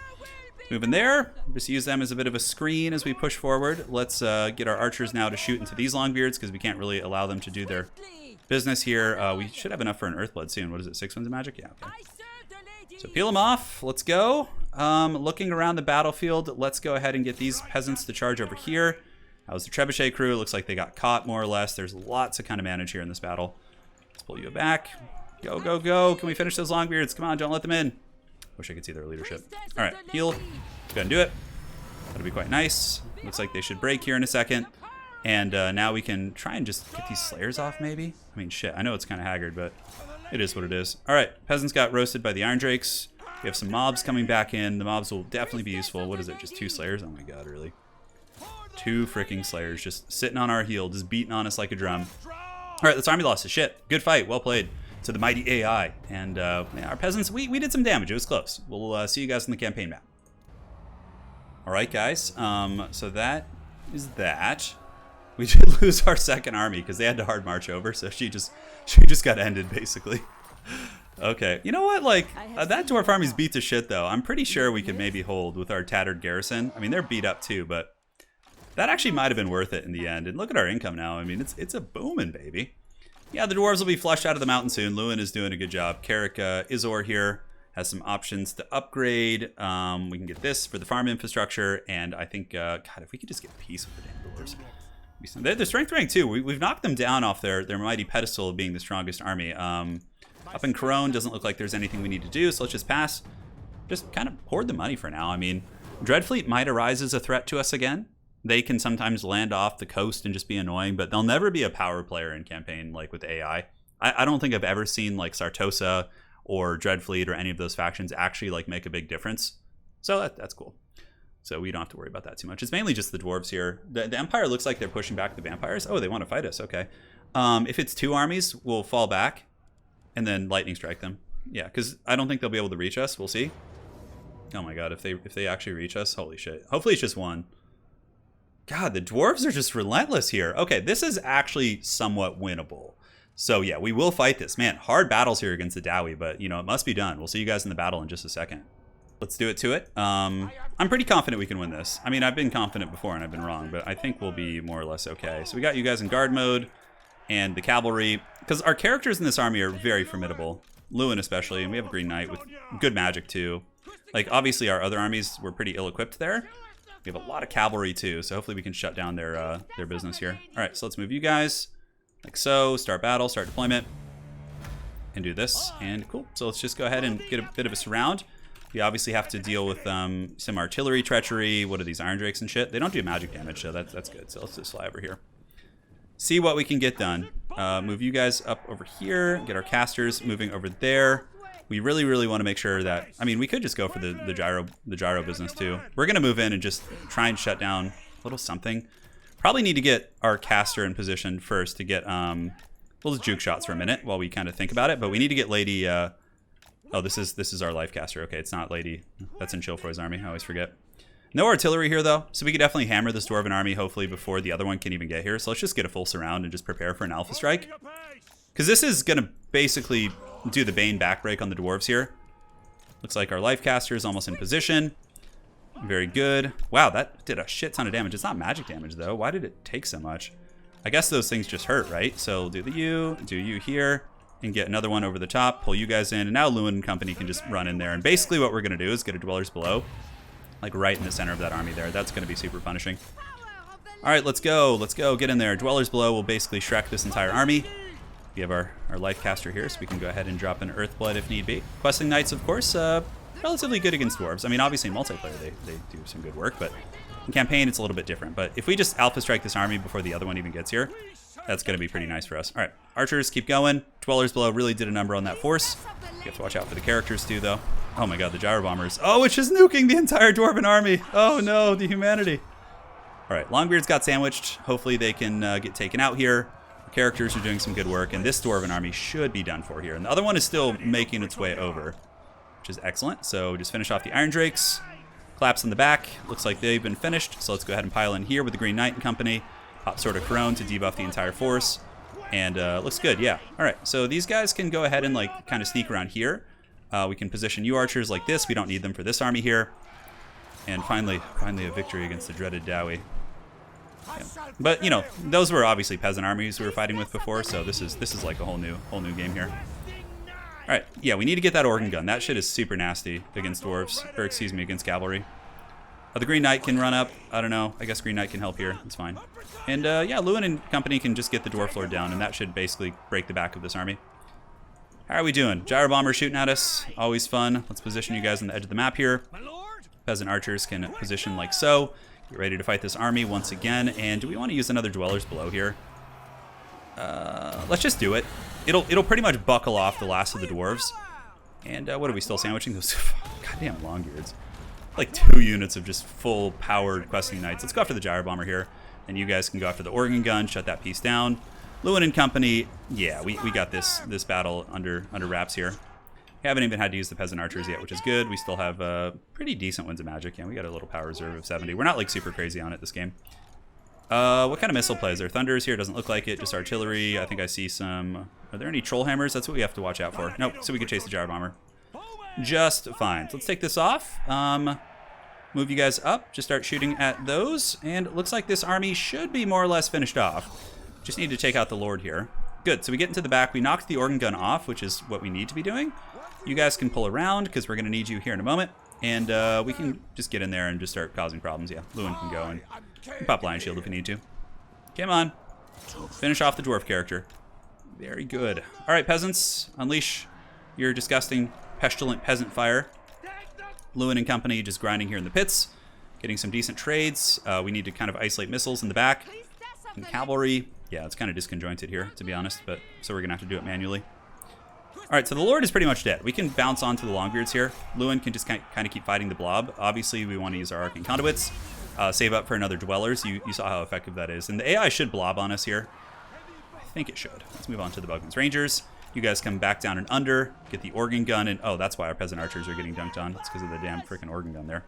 Moving there, just use them as a bit of a screen as we push forward. Let's get our archers now to shoot into these longbeards because we can't really allow them to do their business here. We should have enough for an Earthblood soon. What is it? 6 ones of magic? Yeah. Okay. So peel them off. Let's go. Looking around the battlefield, let's go ahead and get these peasants to charge over here. That was the Trebuchet crew. It looks like they got caught, more or less. There's lots to kind of manage here in this battle. Let's pull you back. Go, go, go. Can we finish those longbeards? Come on, don't let them in. Wish I could see their leadership. All right, heal. Let's go ahead and do it. That'll be quite nice. Looks like they should break here in a second. And now we can try and just get these slayers off, maybe? I mean, shit. I know it's kind of haggard, but it is what it is. All right, peasants got roasted by the Iron Drakes. We have some mobs coming back in. The mobs will definitely be useful. What is it, just 2 slayers? Oh my god, really? 2 freaking slayers just sitting on our heel, just beating on us like a drum. All right, this army lost to shit. Good fight, well played to the mighty AI. And yeah, our peasants, we did some damage. It was close. We'll see you guys on the campaign map. All right, guys. So that is that. We did lose our second army because they had to hard march over, so she just got ended basically. Okay, you know what? Like that dwarf army's beat to shit though. I'm pretty sure we could maybe hold with our tattered garrison. I mean, they're beat up too, but that actually might have been worth it in the end. And look at our income now. I mean, it's a booming, baby. Yeah, the dwarves will be flushed out of the mountain soon. Lewin is doing a good job. Carrick Izor here has some options to upgrade. We can get this for the farm infrastructure. And I think, God, if we could just get peace with the damn dwarves. They're strength rank too. We've knocked them down off their mighty pedestal of being the strongest army. Up in Corone, doesn't look like there's anything we need to do. So let's just pass. Just kind of hoard the money for now. I mean, Dreadfleet might arise as a threat to us again. They can sometimes land off the coast and just be annoying, but they'll never be a power player in campaign like with AI. I don't think I've ever seen like Sartosa or Dreadfleet or any of those factions actually like make a big difference. So that's cool. So we don't have to worry about that too much. It's mainly just the dwarves here. The Empire looks like they're pushing back the vampires. Oh, they want to fight us. Okay. If it's 2 armies, we'll fall back and then lightning strike them. Yeah, because I don't think they'll be able to reach us. We'll see. Oh my god, if they actually reach us, holy shit. Hopefully it's just 1. God, the dwarves are just relentless here. Okay, this is actually somewhat winnable. So yeah, we will fight this. Man, hard battles here against the Dowie, but you know, it must be done. We'll see you guys in the battle in just a second. Let's do it to it. I'm pretty confident we can win this. I mean, I've been confident before and I've been wrong, but I think we'll be more or less okay. So we got you guys in guard mode and the cavalry, because our characters in this army are very formidable. Lewin especially, and we have a Green Knight with good magic too. Like, obviously our other armies were pretty ill-equipped there. We have a lot of cavalry too, so hopefully we can shut down their business here. All right, so let's move you guys like so. Start battle, start deployment, and do this. And cool. So let's just go ahead and get a bit of a surround. We obviously have to deal with some artillery treachery. What are these Iron Drakes and shit? They don't do magic damage, so that's good. So let's just fly over here. See what we can get done. Move you guys up over here. Get our casters moving over there. We really want to make sure that, I mean, we could just go for the gyro business too. We're gonna move in and just try and shut down a little something. Probably need to get our caster in position first to get we'll just juke shots for a minute while we kind of think about it. But we need to get Lady. Oh, this is our life caster. Okay, it's not Lady. That's in Chilfroy's army. I always forget. No artillery here though, so we could definitely hammer this dwarven army hopefully before the other one can even get here. So let's just get a full surround and just prepare for an alpha strike, because this is gonna basically do the Bane backbreak on the dwarves here. Looks like our life caster is almost in position. Very good. Wow, that did a shit ton of damage. It's not magic damage though. Why did it take so much? I guess those things just hurt, right? So do you here, and get another one over the top, pull you guys in, and now Lewin and company can just run in there. And basically what we're gonna do is get a Dwellers Below, like right in the center of that army there. That's gonna be super punishing. All right, let's go, get in there. Dwellers Below will basically Shrek this entire army. We have our life caster here, so we can go ahead and drop in Earthblood if need be. Questing Knights, of course, relatively good against dwarves. I mean, obviously in multiplayer they do some good work, but in campaign it's a little bit different. But if we just alpha strike this army before the other one even gets here, that's going to be pretty nice for us. All right, archers, keep going. Dwellers Below really did a number on that force. You have to watch out for the characters too, though. Oh my god, the gyro bombers. Oh, it's just nuking the entire dwarven army. Oh no, the humanity. All right, Longbeards got sandwiched. Hopefully they can get taken out here. Characters are doing some good work, and this dwarven army should be done for here. And the other one is still making its way over, which is excellent. So just finish off the Iron Drakes. Collapse in the back. Looks like they've been finished. So let's go ahead and pile in here with the Green Knight and company. Pop Sword of Corone to debuff the entire force. And looks good, yeah. All right, so these guys can go ahead and like kind of sneak around here. We can position you archers like this. We don't need them for this army here. And finally a victory against the dreaded Dowie. Yeah. But you know, those were obviously peasant armies we were fighting with before, so this is like a whole new game here. All right, yeah, we need to get that organ gun. That shit is super nasty against dwarves, or excuse me, against cavalry. The Green Knight can run up. I don't know. I guess Green Knight can help here. It's fine. And yeah, Lewin and company can just get the Dwarf Lord down, and that should basically break the back of this army. How are we doing? Gyro bomber shooting at us. Always fun. Let's position you guys on the edge of the map here. Peasant archers can position like so. Get ready to fight this army once again. And do we want to use another Dwellers Below here? Let's just do it. It'll pretty much buckle off the last of the dwarves. And what are we still sandwiching? Those goddamn Longbeards. Like 2 units of just full powered questing knights. Let's go after the gyro bomber here. And you guys can go after the organ gun, shut that piece down. Lewin and company, yeah, we got this battle under wraps here. We haven't even had to use the peasant archers yet, which is good. We still have pretty decent winds of magic. Yeah, we got a little power reserve of 70. We're not like super crazy on it this game. What kind of missile plays? There thunders here, doesn't look like it, just artillery. I think I see some. Are there any troll hammers? That's what we have to watch out for. Nope, so we can chase the gyro bomber. Just fine. So let's take this off. Move you guys up, just start shooting at those. And it looks like this army should be more or less finished off. Just need to take out the Lord here. Good, so we get into the back. We knocked the organ gun off, which is what we need to be doing. You guys can pull around because we're going to need you here in a moment. And we can just get in there and just start causing problems. Yeah, Lewin can go and pop Lion Shield if we need to. Come on. Finish off the dwarf character. Very good. All right, peasants, unleash your disgusting, pestilent peasant fire. Lewin and company just grinding here in the pits. Getting some decent trades. We need to kind of isolate missiles in the back. And cavalry, yeah, it's kind of disconjointed here, to be honest, but so we're going to have to do it manually. All right, so the Lord is pretty much dead. We can bounce onto the Longbeards here. Lewin can just kind of keep fighting the blob. Obviously, we want to use our Arcane Conduits. Save up for another Dwellers. You saw how effective that is. And the AI should blob on us here. I think it should. Let's move on to the Bugman's Rangers. You guys come back down and under. Get the Organ Gun. And oh, that's why our Peasant Archers are getting dunked on. It's because of the damn freaking Organ Gun there.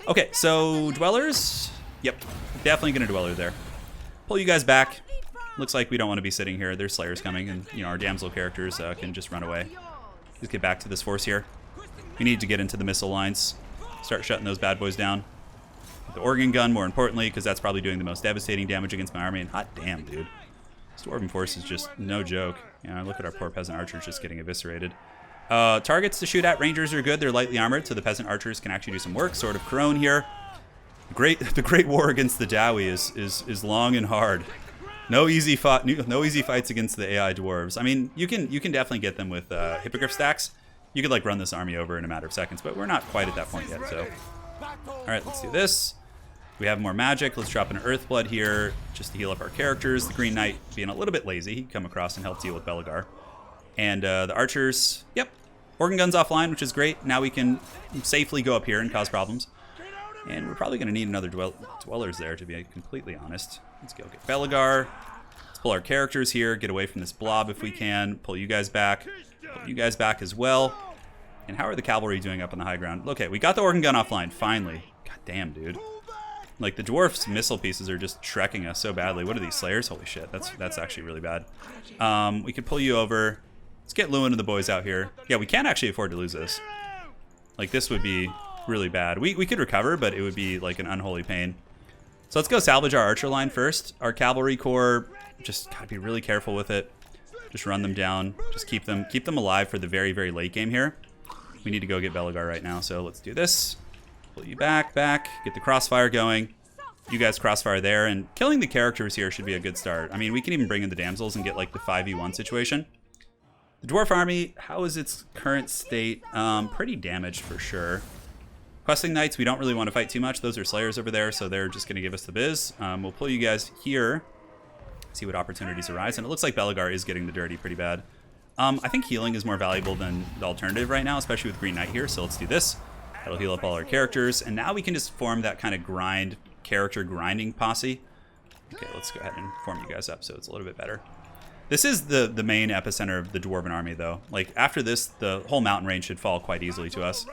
Okay, so Dwellers. Yep, definitely going to Dweller there. Pull you guys back. Looks like we don't want to be sitting here. There's Slayers coming, and you know our damsel characters can just run away. Just get back to this force here. We need to get into the missile lines. Start shutting those bad boys down. The Organ Gun, more importantly, because that's probably doing the most devastating damage against my army. And hot damn, dude. This Dwarven force is just no joke. You know, look at our poor Peasant Archers just getting eviscerated. Targets to shoot at. Rangers are good. They're lightly armored, so the Peasant Archers can actually do some work. Sword of Crone here. The great war against the Dowie is long and hard. No easy fights against the AI dwarves. I mean, you can definitely get them with Hippogriff stacks. You could like run this army over in a matter of seconds, but we're not quite at that point yet. So, all right, let's do this. We have more magic. Let's drop an Earthblood here just to heal up our characters. The Green Knight being a little bit lazy, he can come across and help deal with Belegar. And the Archers, yep, Organ Gun's offline, which is great. Now we can safely go up here and cause problems. And we're probably going to need another Dwellers there, to be completely honest. Let's go get Belegar. Let's pull our characters here. Get away from this blob if we can. Pull you guys back. Pull you guys back as well. And how are the cavalry doing up on the high ground? Okay, we got the Organ Gun offline, finally. God damn, dude. Like, the dwarfs' missile pieces are just trekking us so badly. What are these Slayers? Holy shit, that's actually really bad. We could pull you over. Let's get Lewin and the boys out here. Yeah, we can't actually afford to lose this. Like, this would be really bad. We could recover, but it would be like an unholy pain. So let's go salvage our archer line first. Our cavalry corps, just gotta be really careful with it. Just run them down. Just keep them alive for the very, very late game here. We need to go get Belegar right now, so let's do this. Pull you back, get the crossfire going. You guys crossfire there, and killing the characters here should be a good start. I mean, we can even bring in the damsels and get like the 5v1 situation. The dwarf army, how is its current state? Pretty damaged for sure. Questing Knights, we don't really want to fight too much. Those are Slayers over there, so they're just going to give us the biz. We'll pull you guys here, see what opportunities arise. And it looks like Belegar is getting the dirty pretty bad. I think healing is more valuable than the alternative right now, especially with Green Knight here. So let's do this. That'll heal up all our characters. And now we can just form that kind of character grinding posse. Okay, let's go ahead and form you guys up so it's a little bit better. This is the main epicenter of the Dwarven army, though. Like, after this, the whole mountain range should fall quite easily to us.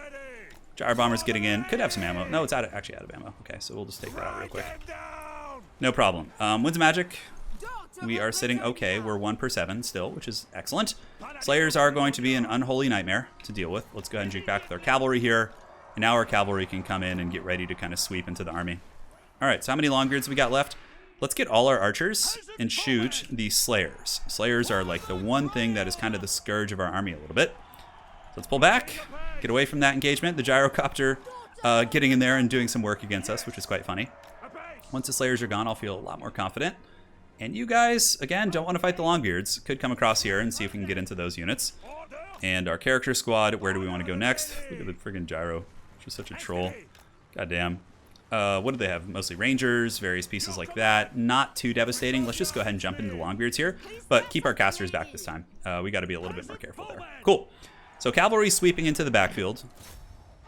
Gyro Bomber's getting in. Could have some ammo. No, it's actually out of ammo. Okay, so we'll just take that out real quick. No problem. Winds of Magic. We are sitting okay. We're 1 per 7 still, which is excellent. Slayers are going to be an unholy nightmare to deal with. Let's go ahead and juke back with our cavalry here. And now our cavalry can come in and get ready to kind of sweep into the army. All right, so how many Longbeards we got left? Let's get all our archers and shoot the Slayers. Slayers are like the one thing that is kind of the scourge of our army a little bit. Let's pull back, get away from that engagement. The gyrocopter getting in there and doing some work against us, which is quite funny. Once the Slayers are gone, I'll feel a lot more confident. And you guys, again, don't want to fight the Longbeards. Could come across here and see if we can get into those units. And our character squad, where do we want to go next? Look at the friggin' gyro. Just such a troll. Goddamn. What do they have? Mostly Rangers, various pieces like that. Not too devastating. Let's just go ahead and jump into the Longbeards here. But keep our casters back this time. We got to be a little bit more careful there. Cool. So cavalry sweeping into the backfield.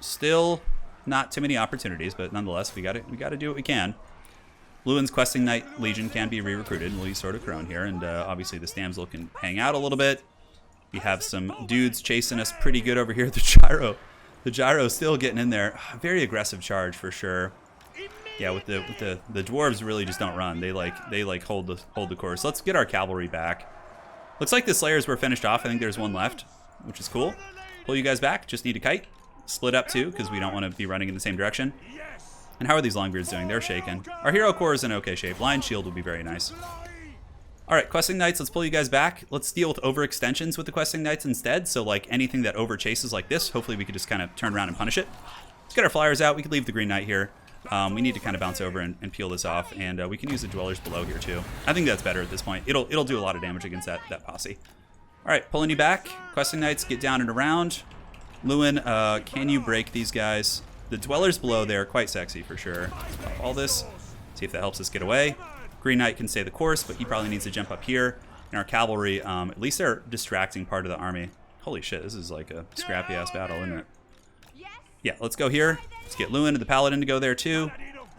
Still not too many opportunities, but nonetheless, we got to do what we can. Lewin's Questing Knight Legion can be re-recruited, and we'll use Sword of Crone here, and obviously this damsel can hang out a little bit. We have some dudes chasing us pretty good over here. The gyro still getting in there. Very aggressive charge for sure. Yeah, with the dwarves really just don't run. They hold the course. Let's get our cavalry back. Looks like the Slayers were finished off. I think there's one left, which is cool. Pull you guys back. Just need a kite. Split up too, because we don't want to be running in the same direction. And how are these Longbeards doing? They're shaken. Our hero core is in okay shape. Lion Shield would be very nice. All right, Questing Knights, let's pull you guys back. Let's deal with overextensions with the Questing Knights instead. So like anything that over chases like this, hopefully we could just kind of turn around and punish it. Let's get our flyers out. We could leave the Green Knight here. We need to kind of bounce over and peel this off. And we can use the Dwellers below here too. I think that's better at this point. It'll do a lot of damage against that posse. All right, pulling you back. Questing Knights, get down and around. Lewin, can you break these guys? The dwellers below there are quite sexy for sure. Let's pop all this. See if that helps us get away. Green Knight can stay the course, but he probably needs to jump up here. And our cavalry, at least they're distracting part of the army. Holy shit, this is like a scrappy-ass battle, isn't it? Yeah, let's go here. Let's get Lewin and the Paladin to go there too.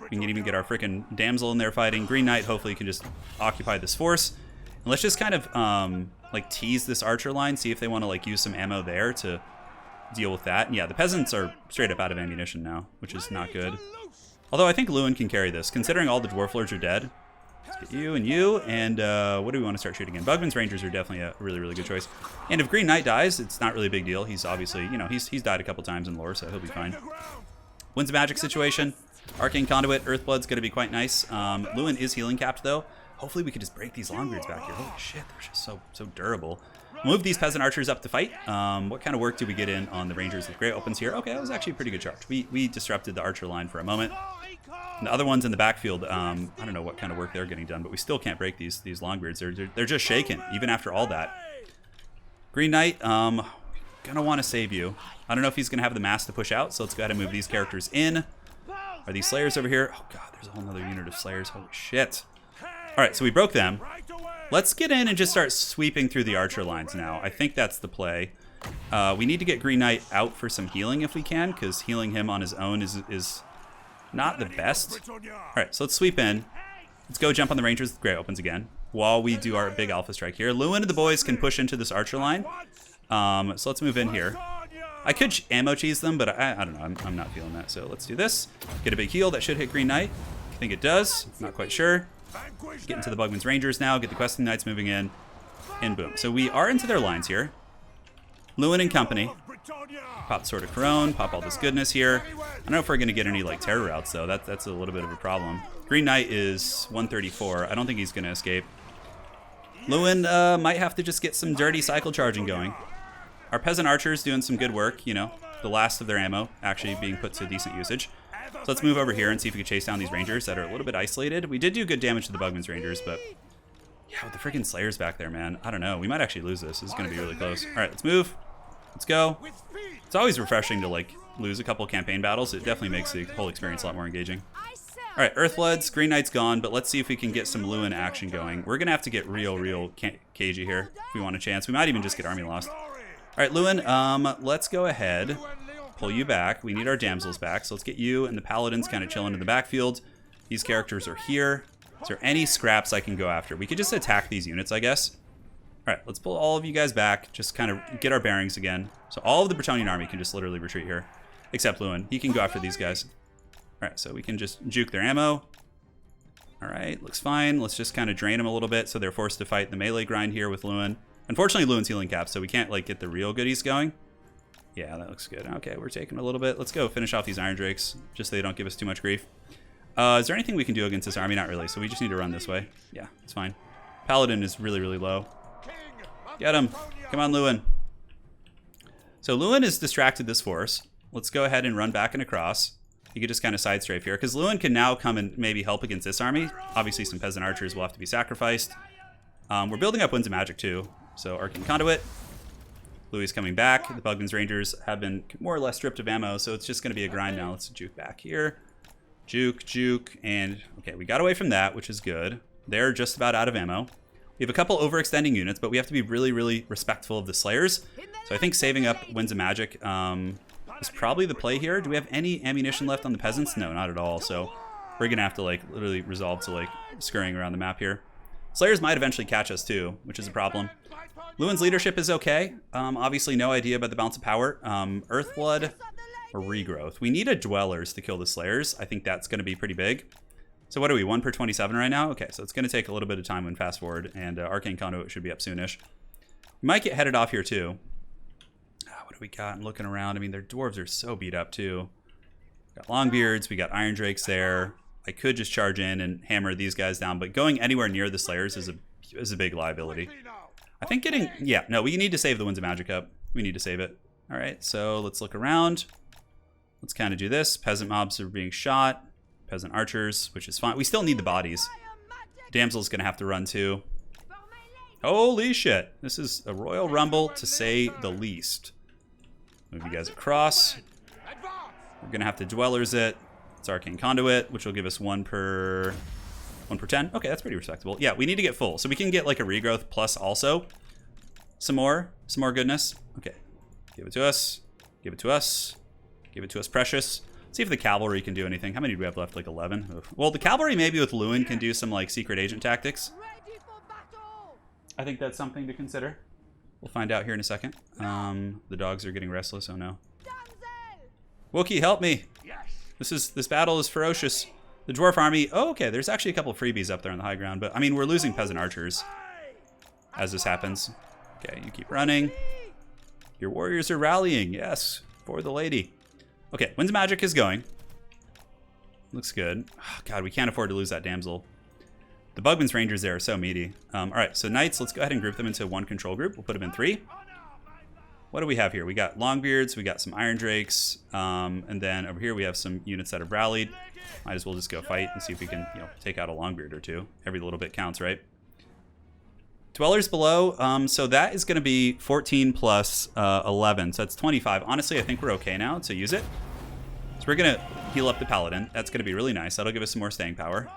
We can even get our freaking damsel in there fighting. Green Knight hopefully can just occupy this force. And let's just kind of like tease this archer line, see if they want to like use some ammo there to deal with that. And yeah, the peasants are straight up out of ammunition now, which is not good. Although I think Lewin can carry this, considering all the dwarf lords are dead. Let's get you, and what do we want to start shooting in? Bugman's Rangers are definitely a really, really good choice. And if Green Knight dies, it's not really a big deal. He's obviously, you know, he's died a couple times in lore, so he'll be fine. Winds of Magic situation. Arcane Conduit, Earthblood's going to be quite nice. Lewin is healing capped, though. Hopefully we could just break these Longbeards back here. Holy shit, they're just so durable. Move these peasant archers up to fight. What kind of work do we get in on the Rangers with great opens here? Okay, that was actually a pretty good charge. We disrupted the archer line for a moment. And the other ones in the backfield, I don't know what kind of work they're getting done, but we still can't break these Longbeards. They're just shaken, even after all that. Green Knight, gonna want to save you. I don't know if he's gonna have the mass to push out, so let's go ahead and move these characters in. Are these Slayers over here? Oh god, there's a whole other unit of Slayers. Holy shit. Alright, so we broke them. Let's get in and just start sweeping through the archer lines now. I think that's the play. We need to get Green Knight out for some healing if we can, because healing him on his own is not the best. Alright, so let's sweep in. Let's go jump on the Rangers with Grey Opens again, while we do our big alpha strike here. Lewin and the boys can push into this archer line. So let's move in here. I could ammo cheese them, but I don't know. I'm not feeling that. So let's do this. Get a big heal. That should hit Green Knight. I think it does. Not quite sure. Get into the Bugman's Rangers now. Get the Questing Knights moving in. And boom. So we are into their lines here. Lewin and company. Pop Sword of Corone. Pop all this goodness here. I don't know if we're going to get any like terror routes, though. That's a little bit of a problem. Green Knight is 134. I don't think he's going to escape. Lewin might have to just get some dirty cycle charging going. Our peasant archers doing some good work, you know, the last of their ammo actually being put to decent usage. So let's move over here and see if we can chase down these Rangers that are a little bit isolated. We did do good damage to the Bugman's Rangers, but yeah, with the freaking Slayers back there, man, I don't know. We might actually lose this. This is going to be really close. All right, let's move. Let's go. It's always refreshing to like lose a couple campaign battles. It definitely makes the whole experience a lot more engaging. All right, Earthbloods, Green Knight's gone, but let's see if we can get some Lewin action going. We're going to have to get real cagey here if we want a chance. We might even just get army lost. All right, Lewin, let's go ahead, pull you back. We need our damsels back, so let's get you and the paladins kind of chilling in the backfield. These characters are here. Is there any scraps I can go after? We could just attack these units, I guess. All right, let's pull all of you guys back, just kind of get our bearings again. So all of the Bretonnian army can just literally retreat here, except Lewin. He can go after these guys. All right, so we can just juke their ammo. All right, looks fine. Let's just kind of drain them a little bit so they're forced to fight the melee grind here with Lewin. Unfortunately, Lewin's healing cap, so we can't like get the real goodies going. Yeah, that looks good. Okay, we're taking a little bit. Let's go finish off these Iron Drakes, just so they don't give us too much grief. Is there anything we can do against this army? Not really, so we just need to run this way. Yeah, it's fine. Paladin is really low. Get him. Come on, Lewin. So Lewin has distracted this force. Let's go ahead and run back and across. You could just kind of side strafe here, because Lewin can now come and maybe help against this army. Obviously, some peasant archers will have to be sacrificed. We're building up Winds of Magic, too. So Arcane Conduit. Louis coming back. The Bugman's Rangers have been more or less stripped of ammo, so it's just going to be a grind now. Let's juke back here. Juke, and okay, we got away from that, which is good. They're just about out of ammo. We have a couple overextending units, but we have to be really respectful of the Slayers. So I think saving up Winds of Magic is probably the play here. Do we have any ammunition left on the peasants? No, not at all. So we're going to have to like literally resolve to like scurrying around the map here. Slayers might eventually catch us too, which is a problem. Lewin's leadership is okay. Obviously no idea about the balance of power. Earthblood or Regrowth. We need a Dwellers to kill the Slayers. I think that's going to be pretty big. So what are we, 1 per 27 right now? Okay, so it's going to take a little bit of time when fast forward, and Arcane Conduit should be up soonish. We might get headed off here too. What do we got? I'm looking around. I mean, their dwarves are so beat up too. We got Longbeards, we got Iron Drakes there. I could just charge in and hammer these guys down, but going anywhere near the Slayers is a big liability. I think getting, yeah, no, we need to save the Winds of Magic up. We need to save it. All right, so let's look around. Let's kind of do this. Peasant mobs are being shot. Peasant archers, which is fine. We still need the bodies. Damsel's gonna have to run too. Holy shit. This is a royal rumble to say the least. Move you guys across. We're gonna have to dwellers it. It's arcane conduit, which will give us 1 per 10. Okay, that's pretty respectable. Yeah, we need to get full. So we can get like a regrowth plus also some more goodness. Okay, give it to us. Give it to us. Give it to us, precious. See if the cavalry can do anything. How many do we have left? Like 11? Oof. Well, the cavalry maybe with Lewin can do some like secret agent tactics. I think that's something to consider. We'll find out here in a second. The dogs are getting restless. Oh no. Wookie, help me. This battle is ferocious. The dwarf army. Oh, okay. There's actually a couple of freebies up there on the high ground, but I mean, we're losing peasant archers as this happens. Okay, you keep running. Your warriors are rallying. Yes, for the lady. Okay, Wind's magic is going. Looks good. Oh, God, we can't afford to lose that damsel. The Bugman's Rangers there are so meaty. All right, so Knights, let's go ahead and group them into one control group. We'll put them in 3. What do we have here? We got Longbeards, we got some Iron Drakes, and then over here we have some units that have rallied. Might as well just go fight and see if we can, take out a Longbeard or 2. Every little bit counts, right? Dwellers below, so that is going to be 14 plus 11, so that's 25. Honestly, I think we're okay now to use it. So we're going to heal up the Paladin. That's going to be really nice. That'll give us some more staying power.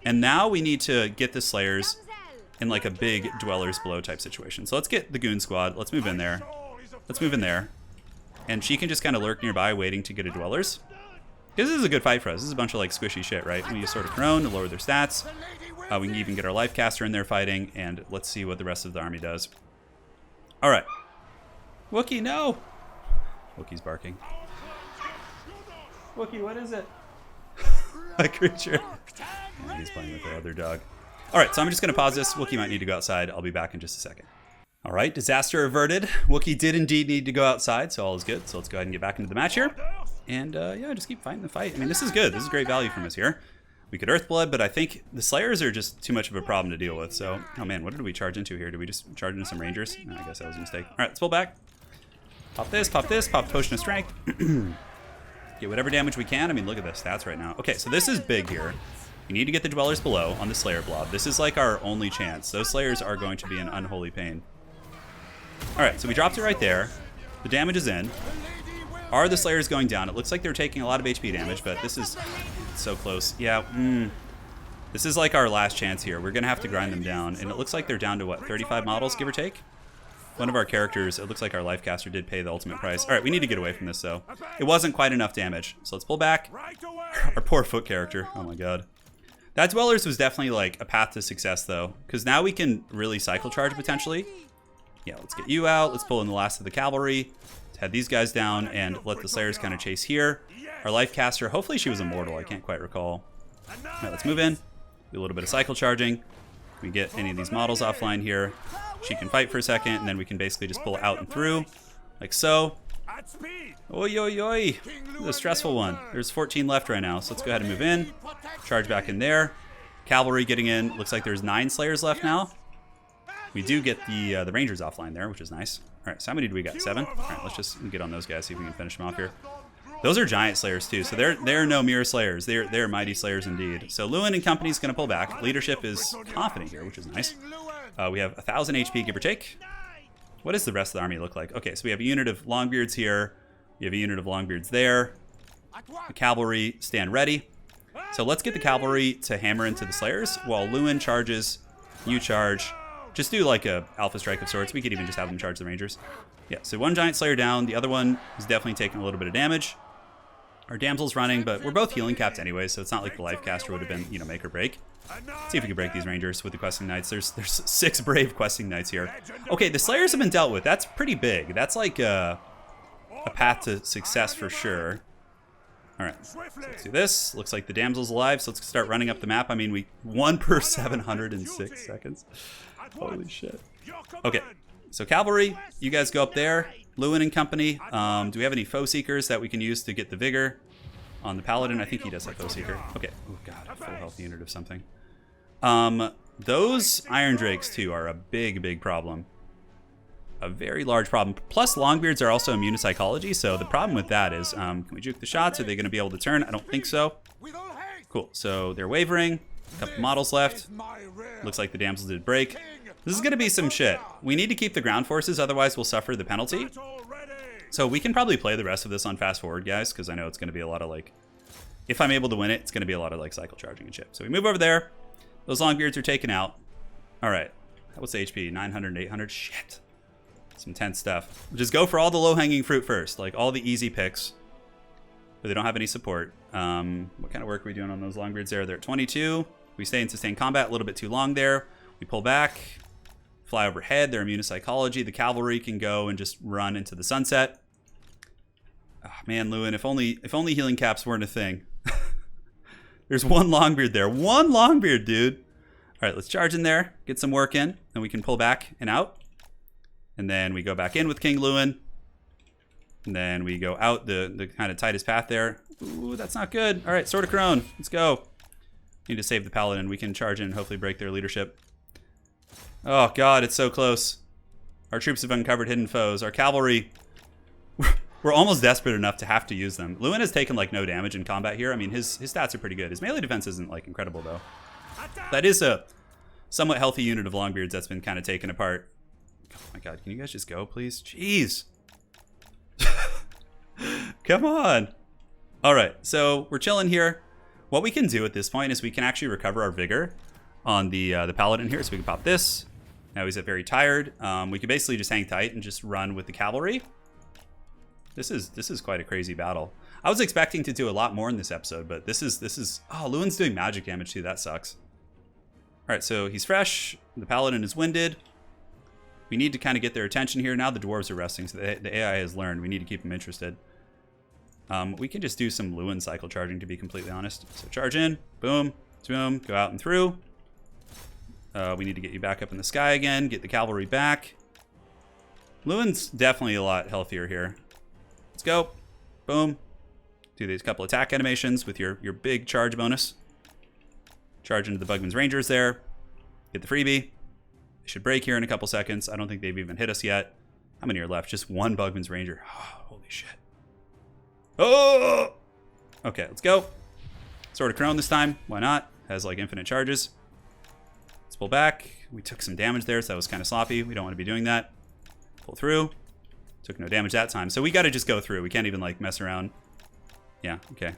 And now we need to get the Slayers in like a big Dwellers below type situation. So let's get the Goon Squad. Let's move in there. Let's move in there. And she can just kind of lurk nearby waiting to get a Dwellers. This is a good fight for us. This is a bunch of like squishy shit, right? We use Sword of Crone to lower their stats. We can even get our Life Caster in there fighting. And let's see what the rest of the army does. All right. Wookie, no! Wookie's barking. Wookie, what is it? A creature. Yeah, he's playing with the other dog. All right, so I'm just going to pause this. Wookie might need to go outside. I'll be back in just a second. All right, disaster averted. Wookie did indeed need to go outside, so all is good. So let's go ahead and get back into the match here. And yeah, just keep fighting the fight. I mean, this is good. This is great value from us here. We could Earthblood, but I think the Slayers are just too much of a problem to deal with. So, oh man, what did we charge into here? Did we just charge into some Rangers? No, I guess that was a mistake. All right, let's pull back. Pop this, pop Potion of Strength. Get whatever damage we can. I mean, look at the stats right now. Okay, so this is big here. We need to get the Dwellers below on the Slayer blob. This is like our only chance. Those Slayers are going to be an unholy pain. All right, so we dropped it right there. The damage is in. Are the Slayers going down? It looks like they're taking a lot of HP damage, but this is so close. Yeah, this is like our last chance here. We're going to have to grind them down. And it looks like they're down to, what, 35 models, give or take? One of our characters, it looks like our Life Caster did pay the ultimate price. All right, we need to get away from this, though. It wasn't quite enough damage. So let's pull back. Our poor foot character. Oh, my God. That Dwellers was definitely like a path to success, though, because now we can really cycle charge potentially. Yeah, let's get you out. Let's pull in the last of the cavalry. Let's head these guys down and let the Slayers kind of chase here. Our Life Caster, hopefully she was immortal. I can't quite recall. All right, let's move in. Do a little bit of cycle charging. We get any of these models offline here. She can fight for a second, and then we can basically just pull out and through, like so. Oi, oi, oi. The stressful one. There's 14 left right now, so let's go ahead and move in. Charge back in there. Cavalry getting in. Looks like there's 9 Slayers left now. We do get the Rangers offline there, which is nice. All right, so how many do we got? 7? All right, let's just get on those guys, see if we can finish them off here. Those are giant Slayers too, so they're no mere Slayers. They're mighty Slayers indeed. So Lewin and company's going to pull back. Leadership is confident here, which is nice. We have 1,000 HP, give or take. What does the rest of the army look like? Okay, so we have a unit of Longbeards here. We have a unit of Longbeards there. The cavalry stand ready. So let's get the cavalry to hammer into the Slayers while Lewin charges, you charge. Just do like a alpha strike of sorts. We could even just have them charge the Rangers. Yeah, so one giant Slayer down. The other one is definitely taking a little bit of damage. Our damsel's running, but we're both healing capped anyway, so it's not like the Life Caster would have been, make or break. Let's see if we can break these Rangers with the Questing Knights. There's 6 brave Questing Knights here. Okay, the Slayers have been dealt with. That's pretty big. That's like a path to success for sure. All right, so let's do this. Looks like the damsel's alive, so let's start running up the map. I mean, we 1 per 706 seconds. Holy shit. Okay, so cavalry, you guys go up there. Lewin and company. Do we have any foe seekers that we can use to get the vigor on the paladin? I think he does have foe seeker. Okay. Oh god, a full health unit of something. Those Iron Drakes too are a big problem. A very large problem. Plus Longbeards are also immune to psychology, so the problem with that is, can we juke the shots? Are they going to be able to turn? I don't think so. Cool, so they're wavering. A couple models left. Looks like the damsel did break. This is going to be some shit. We need to keep the ground forces, otherwise we'll suffer the penalty. So we can probably play the rest of this on fast forward, guys, because I know it's going to be a lot of like, if I'm able to win it, it's going to be a lot of like cycle charging and shit. So we move over there. Those Longbeards are taken out. All right. What's the HP? 900, 800. Shit. Some tense stuff. Just go for all the low-hanging fruit first, like all the easy picks. But they don't have any support. What kind of work are we doing on those Longbeards there? They're at 22. We stay in sustained combat a little bit too long there. We pull back. Fly overhead. They're immune to psychology. The cavalry can go and just run into the sunset. Oh, man, Lewin, if only healing caps weren't a thing. There's one Longbeard there. One Longbeard, dude. All right, let's charge in there. Get some work in. Then we can pull back and out. And then we go back in with King Lewin. And then we go out the kind of tightest path there. Ooh, that's not good. All right, Sword of Crone. Let's go. Need to save the Paladin. We can charge in and hopefully break their leadership. Oh, God, it's so close. Our troops have uncovered hidden foes. Our cavalry... We're almost desperate enough to have to use them. Lewin has taken, like, no damage in combat here. I mean, his stats are pretty good. His melee defense isn't, like, incredible, though. That is a somewhat healthy unit of Longbeards that's been kind of taken apart. Oh, my God. Can you guys just go, please? Jeez. Come on. All right. So we're chilling here. What we can do at this point is we can actually recover our vigor on the Paladin here. So we can pop this. Now he's very tired. We can basically just hang tight and just run with the cavalry. This is quite a crazy battle. I was expecting to do a lot more in this episode, but this is oh, Lewin's doing magic damage too. That sucks. All right, so he's fresh. The Paladin is winded. We need to kind of get their attention here. Now the dwarves are resting, so the AI has learned. We need to keep them interested. We can just do some Lewin cycle charging, to be completely honest. So charge in, boom, boom, go out and through. We need to get you back up in the sky again, get the cavalry back. Lewin's definitely a lot healthier here. Let's go. Boom. Do these couple attack animations with your big charge bonus. Charge into the Bugman's Rangers there. Get the freebie. They should break here in a couple seconds. I don't think they've even hit us yet. How many are left? Just one Bugman's Ranger. Oh, holy shit. Oh! Okay, let's go. Sword of Crone this time. Why not? Has like infinite charges. Let's pull back. We took some damage there, so that was kind of sloppy. We don't want to be doing that. Pull through. Took no damage that time. So we got to just go through. We can't even like mess around. Yeah, okay.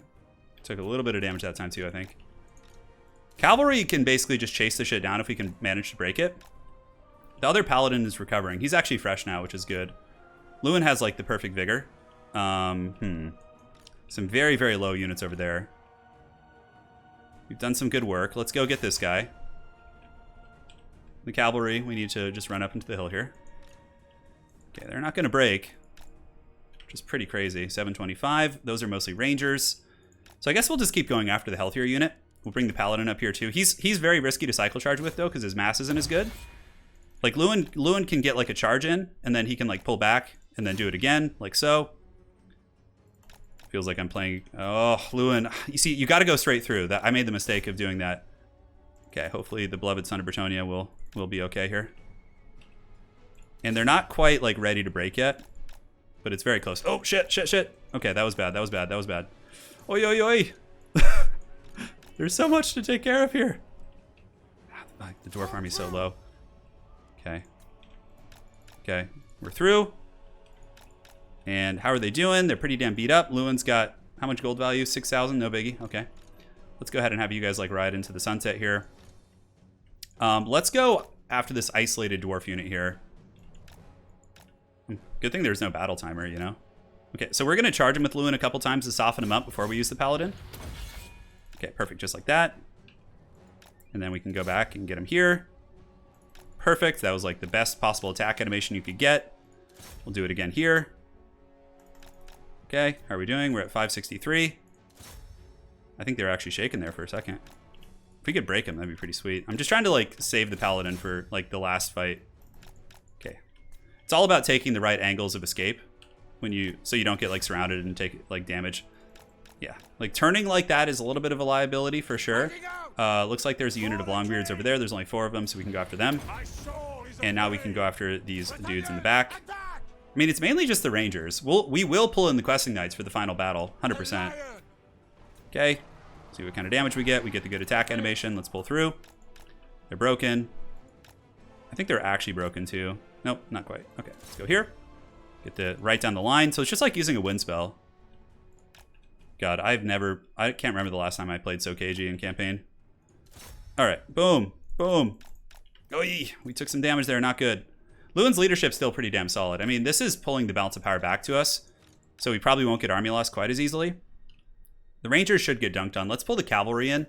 Took a little bit of damage that time too, I think. Cavalry can basically just chase the shit down if we can manage to break it. The other Paladin is recovering. He's actually fresh now, which is good. Lewin has like the perfect vigor. Some very, very low units over there. We've done some good work. Let's go get this guy. The cavalry, we need to just run up into the hill here. Okay, they're not going to break, which is pretty crazy. 725. Those are mostly Rangers. So I guess we'll just keep going after the healthier unit. We'll bring the Paladin up here too. He's very risky to cycle charge with though, because his mass isn't as good. Like Lewin can get like a charge in, and then he can like pull back and then do it again, like so. Feels like I'm playing. Oh, Lewin. You see, you got to go straight through. That I made the mistake of doing that. Okay, hopefully the beloved son of Bretonnia will be okay here. And they're not quite like ready to break yet, but it's very close. Oh shit, shit, shit. Okay, that was bad. That was bad. That was bad. Oi, oi, oi. There's so much to take care of here. The dwarf army's so low. Okay. Okay, we're through. And how are they doing? They're pretty damn beat up. Lewin's got how much gold value? 6,000, no biggie. Okay. Let's go ahead and have you guys like ride into the sunset here. Let's go after this isolated dwarf unit here. Good thing there's no battle timer, you know? Okay, so we're going to charge him with Lewin a couple times to soften him up before we use the Paladin. Okay, perfect, just like that. And then we can go back and get him here. Perfect, that was like the best possible attack animation you could get. We'll do it again here. Okay, how are we doing? We're at 563. I think they're actually shaking there for a second. If we could break him, that'd be pretty sweet. I'm just trying to like save the Paladin for like the last fight. Okay. It's all about taking the right angles of escape so you don't get like surrounded and take like damage. Yeah, like turning like that is a little bit of a liability for sure. Looks like there's a unit of Longbeards over there. There's only 4 of them, so we can go after them. And now we can go after these dudes in the back. I mean, it's mainly just the Rangers. We will pull in the Questing Knights for the final battle, 100%. Okay, see what kind of damage we get. We get the good attack animation. Let's pull through. They're broken. I think they're actually broken too. Nope, not quite. Okay, let's go here. Get the right down the line. So it's just like using a wind spell. God, I can't remember the last time I played so cagey in campaign. All right, boom, boom. Oy, we took some damage there, not good. Lewin's leadership's still pretty damn solid. I mean, this is pulling the balance of power back to us, so we probably won't get army loss quite as easily. The Rangers should get dunked on. Let's pull the cavalry in.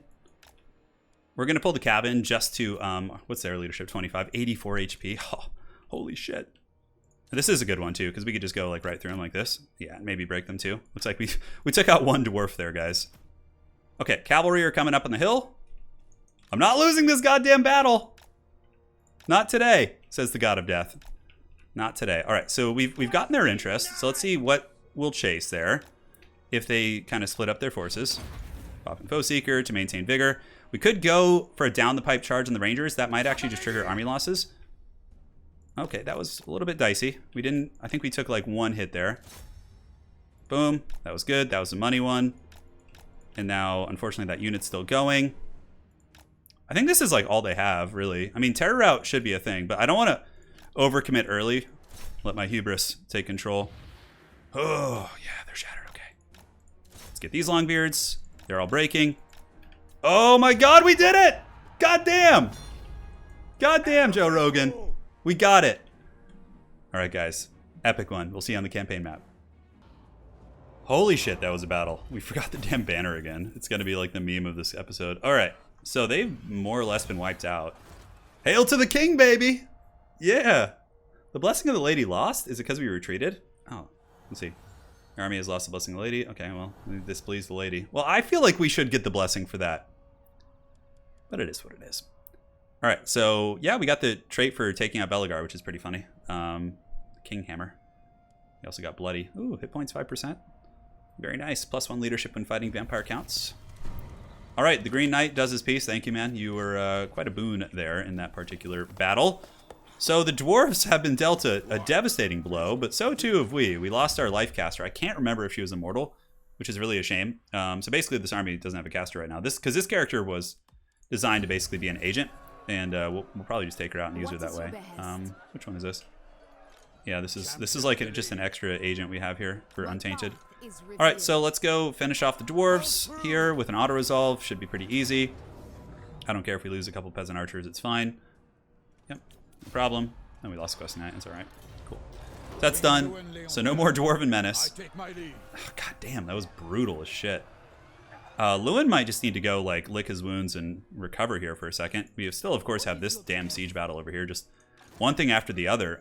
We're gonna pull the cab in just to, what's their leadership, 25, 84 HP. Oh, holy shit. This is a good one too, because we could just go like right through them like this. Yeah, maybe break them too. Looks like we took out one dwarf there, guys. Okay, cavalry are coming up on the hill. I'm not losing this goddamn battle. Not today, says the god of death. Not today. All right, so we've gotten their interest. So let's see what we'll chase there if they kind of split up their forces. Pop and foe seeker to maintain vigor. We could go for a down the pipe charge on the Rangers. That might actually just trigger army losses. Okay, that was a little bit dicey. I think we took like one hit there. Boom, that was good. That was a money one. And now, unfortunately, that unit's still going. I think this is like all they have, really. I mean, terror route should be a thing, but I don't want to overcommit early. Let my hubris take control. Oh, yeah, they're shattered. Okay. Let's get these longbeards. They're all breaking. Oh my God, we did it! God damn! God damn, Joe Rogan. We got it. All right, guys. Epic one. We'll see you on the campaign map. Holy shit, that was a battle. We forgot the damn banner again. It's going to be like the meme of this episode. All right. So they've more or less been wiped out. Hail to the king, baby! Yeah. The blessing of the lady lost? Is it because we retreated? Oh, let's see. Our army has lost the blessing of the lady. Okay, well, we displeased the lady. Well, I feel like we should get the blessing for that. But it is what it is. All right, so yeah, we got the trait for taking out Belagar, which is pretty funny. King Hammer. We also got Bloody. Ooh, hit points 5%. Very nice. +1 leadership when fighting vampire counts. All right, the Green Knight does his piece. Thank you, man. You were quite a boon there in that particular battle. So the dwarves have been dealt a devastating blow, but so too have we. We lost our life caster. I can't remember if she was immortal, which is really a shame. So basically, this army doesn't have a caster right now. Because this character was designed to basically be an agent, and we'll probably just take her out and use her that way. Which one is this? Yeah, this is like just an extra agent we have here for Untainted. All right, so let's go finish off the dwarves here with an auto resolve. Should be pretty easy. I don't care if we lose a couple peasant archers. It's fine. Yep, no problem. And we lost Quest Knight. That's all right. Cool. So that's done. So no more dwarven menace. Oh, God damn, that was brutal as shit. Lewin might just need to go like lick his wounds and recover here for a second. We still, of course, have this damn siege battle over here. Just one thing after the other.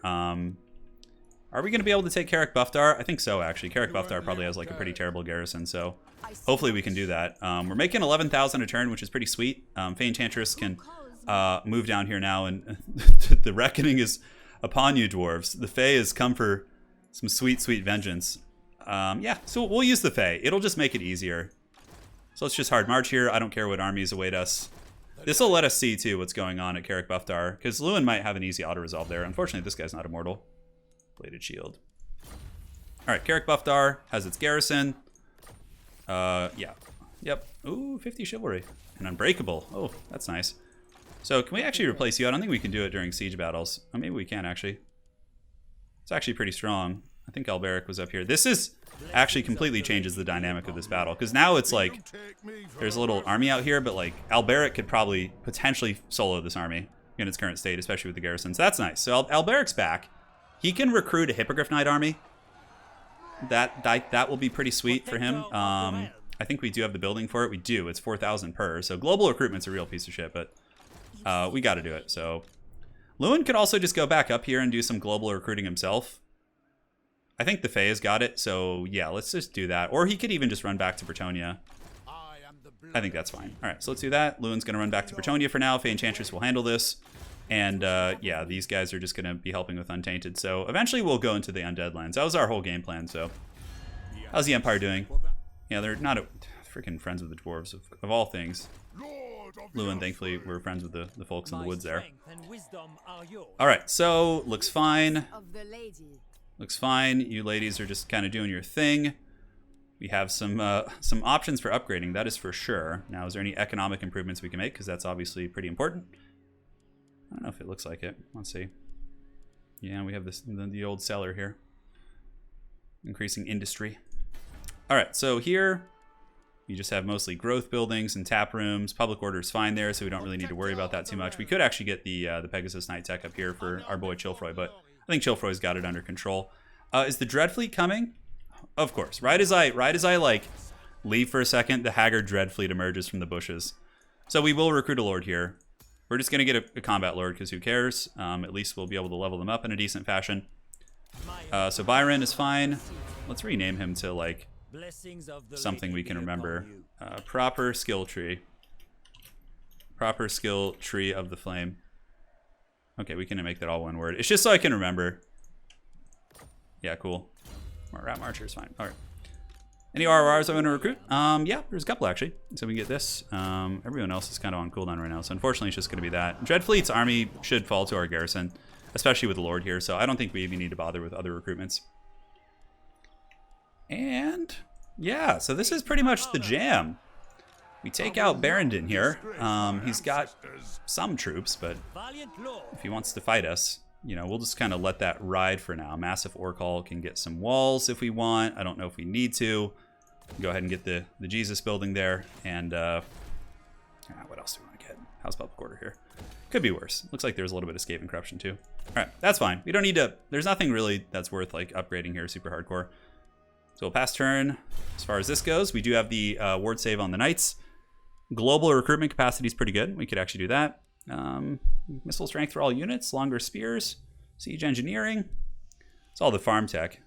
Are we going to be able to take Carrick Buffdar? I think so, actually. Carrick Buffdar probably has like a pretty terrible garrison, so hopefully we can do that. We're making 11,000 a turn, which is pretty sweet. Fay Enchantress can move down here now, and the reckoning is upon you, dwarves. The Fay has come for some sweet, sweet vengeance. Yeah, so we'll use the Fay. It'll just make it easier. So let's just hard march here. I don't care what armies await us. This will let us see, too, what's going on at Carrick Buffdar, because Lewin might have an easy auto-resolve there. Unfortunately, this guy's not immortal. Bladed shield. All right, Carrick Buffdar has its garrison. Yeah. Yep. Ooh, 50 chivalry. And unbreakable. Oh, that's nice. So can we actually replace you? I don't think we can do it during siege battles. Oh, maybe we can, actually. It's actually pretty strong. I think Alberic was up here. This is actually completely changes the dynamic of this battle. Because now it's like, there's a little army out here, but like, Alberic could probably potentially solo this army in its current state, especially with the garrison. So that's nice. So Alberic's back. He can recruit a Hippogriff Knight army. That will be pretty sweet for him. I think we do have the building for it. We do. It's 4,000 per. So global recruitment's a real piece of shit, but we got to do it. So Lewin could also just go back up here and do some global recruiting himself. I think the Fay has got it. So yeah, let's just do that. Or he could even just run back to Bretonnia. I think that's fine. All right, so let's do that. Lewin's going to run back to Bretonnia for now. Fay Enchantress will handle this. And yeah, these guys are just going to be helping with Untainted. So eventually we'll go into the Undead Lands. That was our whole game plan, so. How's the Empire doing? Yeah, they're not freaking friends with the dwarves, of all things. Lewin, thankfully, we're friends with the folks in the woods there. Alright, so looks fine. Looks fine. You ladies are just kind of doing your thing. We have some options for upgrading, that is for sure. Now, is there any economic improvements we can make? Because that's obviously pretty important. I don't know if it looks like it. Let's see. Yeah, we have the old cellar here. increasing industry. All right, so here you just have mostly growth buildings and tap rooms. Public order is fine there, so we don't really need to worry about that too much. We could actually get the Pegasus Knight tech up here for our boy Chilfroy, but I think Chilfroy's got it under control. Is the Dreadfleet coming? Of course. Right as I like leave for a second, the Haggard Dreadfleet emerges from the bushes. So we will recruit a lord here. We're just going to get a combat lord because who cares? At least we'll be able to level them up in a decent fashion. So Byron is fine. Let's rename him to like something we can remember. Proper skill tree. Proper skill tree of the flame. Okay, we can make that all one word. It's just so I can remember. Yeah, cool. Rat Marcher is fine. All right. Any RRRs I want to recruit? Yeah, there's a couple actually. So we get this. Everyone else is kind of on cooldown right now. So unfortunately, it's just going to be that. Dreadfleet's army should fall to our garrison, especially with the Lord here. So I don't think we even need to bother with other recruitments. And yeah, so this is pretty much the jam. We take out Barrendon here. He's got some troops, but if he wants to fight us, you know, we'll just kind of let that ride for now. Massive Orcal can get some walls if we want. I don't know if we need to. Go ahead and get the Jesus building there. And what else do we want to get? How's public order here? Could be worse. Looks like there's a little bit of escape and corruption too. All right, that's fine. We don't need to. There's nothing really that's worth like upgrading here super hardcore. So we'll pass turn. As far as this goes, we do have the ward save on the knights. Global recruitment capacity is pretty good. We could actually do that. Missile strength for all units, longer spears, siege engineering. It's all the farm tech.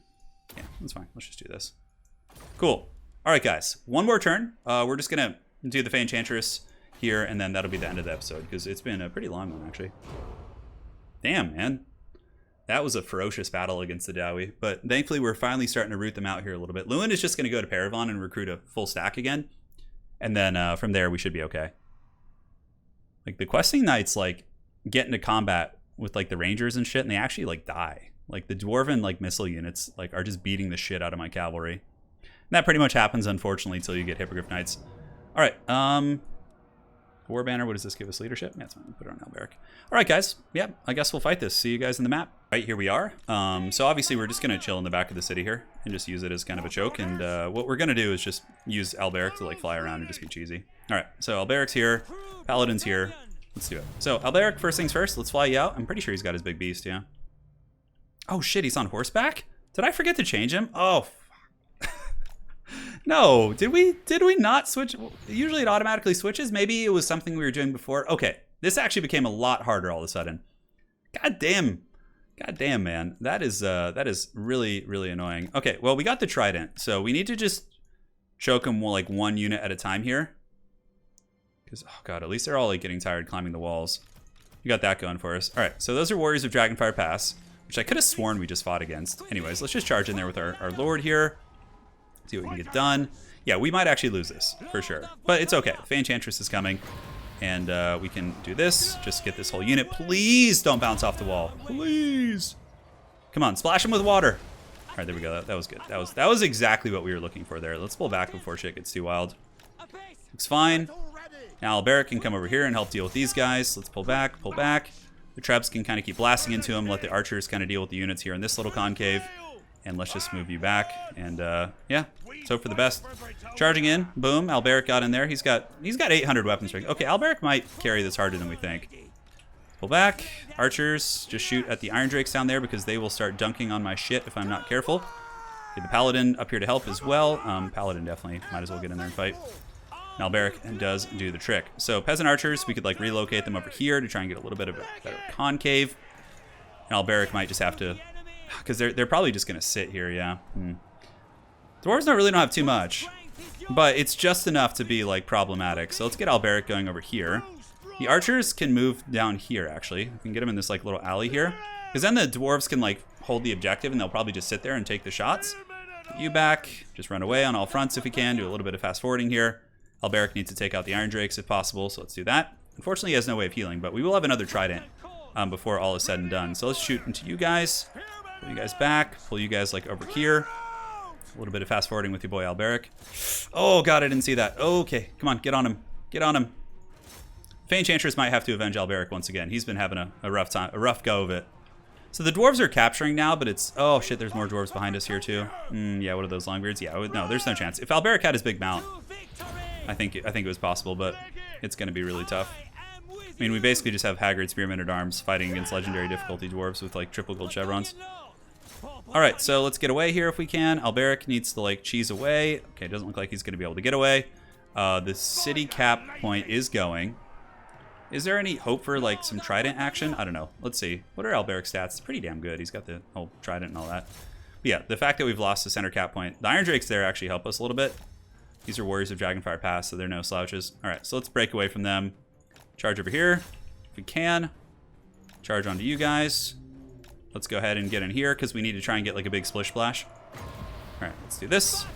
Yeah, that's fine. Let's just do this. Cool. All right, guys. One more turn. We're just going to do the Fay Enchantress here, and then that'll be the end of the episode, because it's been a pretty long one, actually. Damn, man. That was a ferocious battle against the Dowie, but thankfully we're finally starting to root them out here a little bit. Lewin is just going to go to Paravon and recruit a full stack again, and then from there we should be okay. Like the questing knights like get into combat with like the rangers and shit, and they actually like die. Like the dwarven like missile units like are just beating the shit out of my cavalry. And that pretty much happens unfortunately until you get Hippogriff Knights. All right, War Banner, what does this give us? Leadership? Yeah, it's fine. We'll put it on Alberic. All right, guys. Yeah, I guess we'll fight this. See you guys in the map. All right, here we are. So obviously we're just going to chill in the back of the city here and just use it as kind of a choke. And what we're going to do is just use Alberic to like fly around and just be cheesy. All right, so Alberic's here. Paladin's here. Let's do it. So Alberic, first things first, let's fly you out. I'm pretty sure he's got his big beast, yeah. Oh shit, he's on horseback? Did I forget to change him? Oh, no, did we not switch? Usually it automatically switches. Maybe it was something we were doing before. Okay, this actually became a lot harder all of a sudden. God damn, man. That is really, really annoying. Okay, well, we got the trident, so we need to just choke them like one unit at a time here. Because, oh god, at least they're all like getting tired climbing the walls. We got that going for us. All right, so those are Warriors of Dragonfire Pass, which I could have sworn we just fought against. Anyways, let's just charge in there with our Lord here. See what we can get done. Yeah, we might actually lose this, for sure. But it's okay. Fay Enchantress is coming. And we can do this. Just get this whole unit. Please don't bounce off the wall. Please. Come on, splash him with water. All right, there we go. That was good. That was exactly what we were looking for there. Let's pull back before shit gets too wild. Looks fine. Now Alberic can come over here and help deal with these guys. Let's pull back, pull back. The Trebs can kind of keep blasting into him. Let the archers kind of deal with the units here in this little concave. And let's just move you back. And yeah, let's hope for the best. Charging in, boom. Alberic got in there. He's got 800 weapon strength. Okay, Alberic might carry this harder than we think. Pull back. Archers, just shoot at the Iron Drakes down there because they will start dunking on my shit if I'm not careful. Get the Paladin up here to help as well. Paladin definitely might as well get in there and fight. And Alberic does do the trick. So Peasant Archers, we could like relocate them over here to try and get a little bit of a better concave. And Alberic might just have to, because they're probably just gonna sit here, yeah. Dwarves don't have too much, but it's just enough to be like problematic. So let's get Alberic going over here. The archers can move down here, actually. We can get them in this like little alley here, because then the dwarves can like hold the objective and they'll probably just sit there and take the shots. Get you back, just run away on all fronts if we can. Do a little bit of fast forwarding here. Alberic needs to take out the Iron Drakes if possible, so let's do that. Unfortunately, he has no way of healing, but we will have another trident before all is said and done. So let's shoot into you guys. Pull you guys back. Pull you guys like over here. A little bit of fast forwarding with your boy Alberic. Oh god, I didn't see that. Okay, come on, get on him. Get on him. Fay Enchantress might have to avenge Alberic once again. He's been having a rough time, a rough go of it. So the dwarves are capturing now, but it's... Oh, shit, there's more dwarves behind us here, too. Yeah, what are those longbeards? Yeah, no, there's no chance. If Alberic had his big mount, I think it was possible, but it's going to be really tough. I mean, we basically just have Haggard Spearmen at Arms fighting against legendary difficulty dwarves with, like, triple gold chevrons. Alright, so let's get away here if we can. Alberic needs to, like, cheese away. Okay, doesn't look like he's going to be able to get away. The city cap point is going. Is there any hope for, like, some trident action? I don't know. Let's see. What are Alberic's stats? It's pretty damn good. He's got the whole trident and all that. But yeah, the fact that we've lost the center cap point. The Iron Drakes there actually help us a little bit. These are Warriors of Dragonfire Pass, so they're no slouches. Alright, so let's break away from them. Charge over here, if we can. Charge onto you guys. Let's go ahead and get in here, because we need to try and get, like, a big splish splash. Alright, let's do this.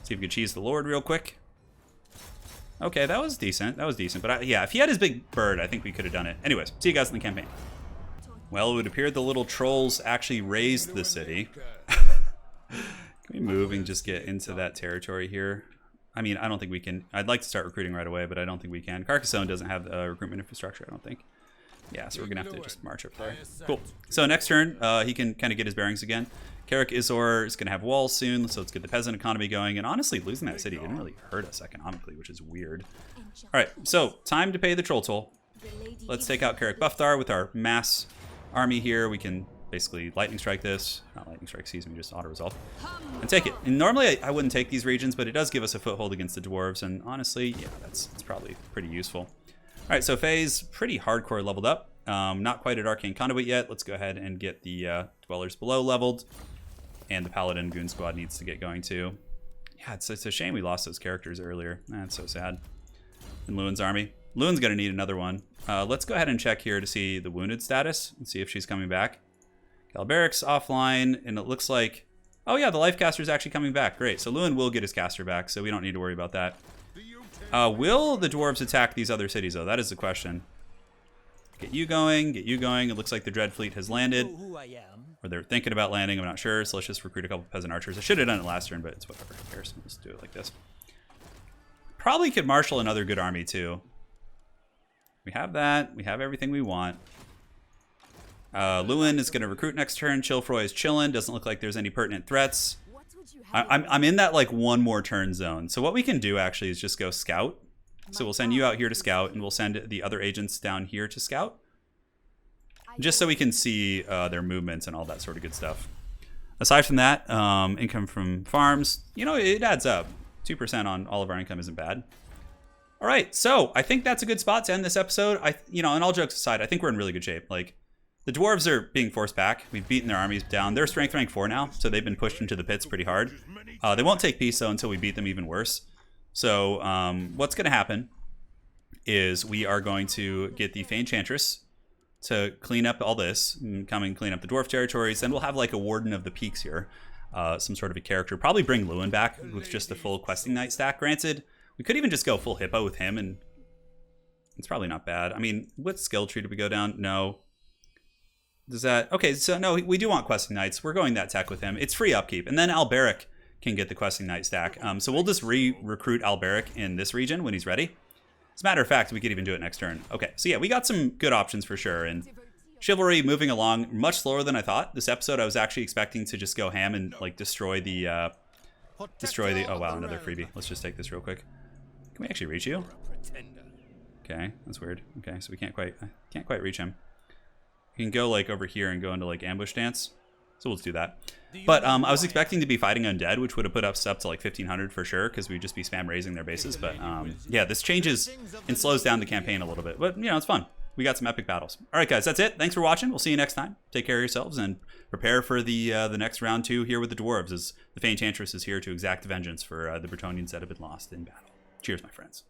See if we can cheese the Lord real quick. Okay, that was decent. That was decent. But yeah, if he had his big bird, I think we could have done it. Anyways, see you guys in the campaign. Well, it would appear the little trolls actually raised the city. Can we move and just get into that territory here? I mean, I don't think we can. I'd like to start recruiting right away, but I don't think we can. Carcassonne doesn't have recruitment infrastructure, I don't think. Yeah, so we're going to have to just march up there. Cool. So next turn, he can kind of get his bearings again. Carrick Izor is going to have walls soon, so let's get the peasant economy going. And honestly, losing that city didn't really hurt us economically, which is weird. All right, so time to pay the troll toll. Let's take out Carrick Buffdar with our mass army here. We can basically lightning strike this. Not lightning strike, excuse me, just auto-resolve. And take it. And normally I wouldn't take these regions, but it does give us a foothold against the dwarves. And honestly, yeah, that's probably pretty useful. All right, so Fay's pretty hardcore leveled up. Not quite at Arcane Conduit yet. Let's go ahead and get the Dwellers Below leveled. And the Paladin Goon Squad needs to get going too. Yeah, it's a shame we lost those characters earlier. That's so sad. And Lewin's army. Lewin's going to need another one. Let's go ahead and check here to see the wounded status and see if she's coming back. Alberic's offline, and it looks like... Oh yeah, the Life Caster is actually coming back. Great, so Lewin will get his caster back, so we don't need to worry about that. Will the dwarves attack these other cities, though? That is the question. Get you going, get you going. It looks like the Dread Fleet has landed. Or they're thinking about landing, I'm not sure. So let's just recruit a couple peasant archers. I should have done it last turn, but it's whatever. Who cares? Let's do it like this. Probably could marshal another good army, too. We have that. We have everything we want. Lewin is going to recruit next turn. Chilfroy is chilling. Doesn't look like there's any pertinent threats. I'm in that, like, one more turn zone. So what we can do, actually, is just go scout. So we'll send you out here to scout, and we'll send the other agents down here to scout. Just so we can see their movements and all that sort of good stuff. Aside from that, income from farms, you know, it adds up. 2% on all of our income isn't bad. All right, so I think that's a good spot to end this episode. And all jokes aside, I think we're in really good shape. Like, the dwarves are being forced back. We've beaten their armies down. They're strength rank 4 now, so they've been pushed into the pits pretty hard. They won't take peace, though, until we beat them even worse. So what's going to happen is we are going to get the Fay Enchantress to clean up all this, and come and clean up the dwarf territories. Then we'll have like a Warden of the Peaks here, some sort of a character. Probably bring Lewin back with just a full Questing Knight stack. Granted, we could even just go full Hippo with him, and it's probably not bad. I mean, what skill tree did we go down? No. Does that... Okay, so no, we do want Questing Knights. We're going that tech with him. It's free upkeep. And then Alberic can get the Questing Knight stack. So we'll just recruit Alberic in this region when he's ready. As a matter of fact, we could even do it next turn. Okay, so yeah, we got some good options for sure. And Chivalry moving along much slower than I thought. This episode, I was actually expecting to just go ham and like destroy the... Oh wow, another freebie. Let's just take this real quick. Can we actually reach you? Okay, that's weird. Okay, so we can't quite reach him. We can go like over here and go into like ambush stance. So we'll just do that. But I was expecting to be fighting undead, which would have put us up to like 1500 for sure, because we'd just be spam raising their bases. But yeah, this changes and slows down the campaign a little bit. But you know, it's fun. We got some epic battles. All right, guys, that's it. Thanks for watching. We'll see you next time. Take care of yourselves and prepare for the next round 2 here with the dwarves, as the Fay Enchantress is here to exact vengeance for the Bretonnians that have been lost in battle. Cheers, my friends.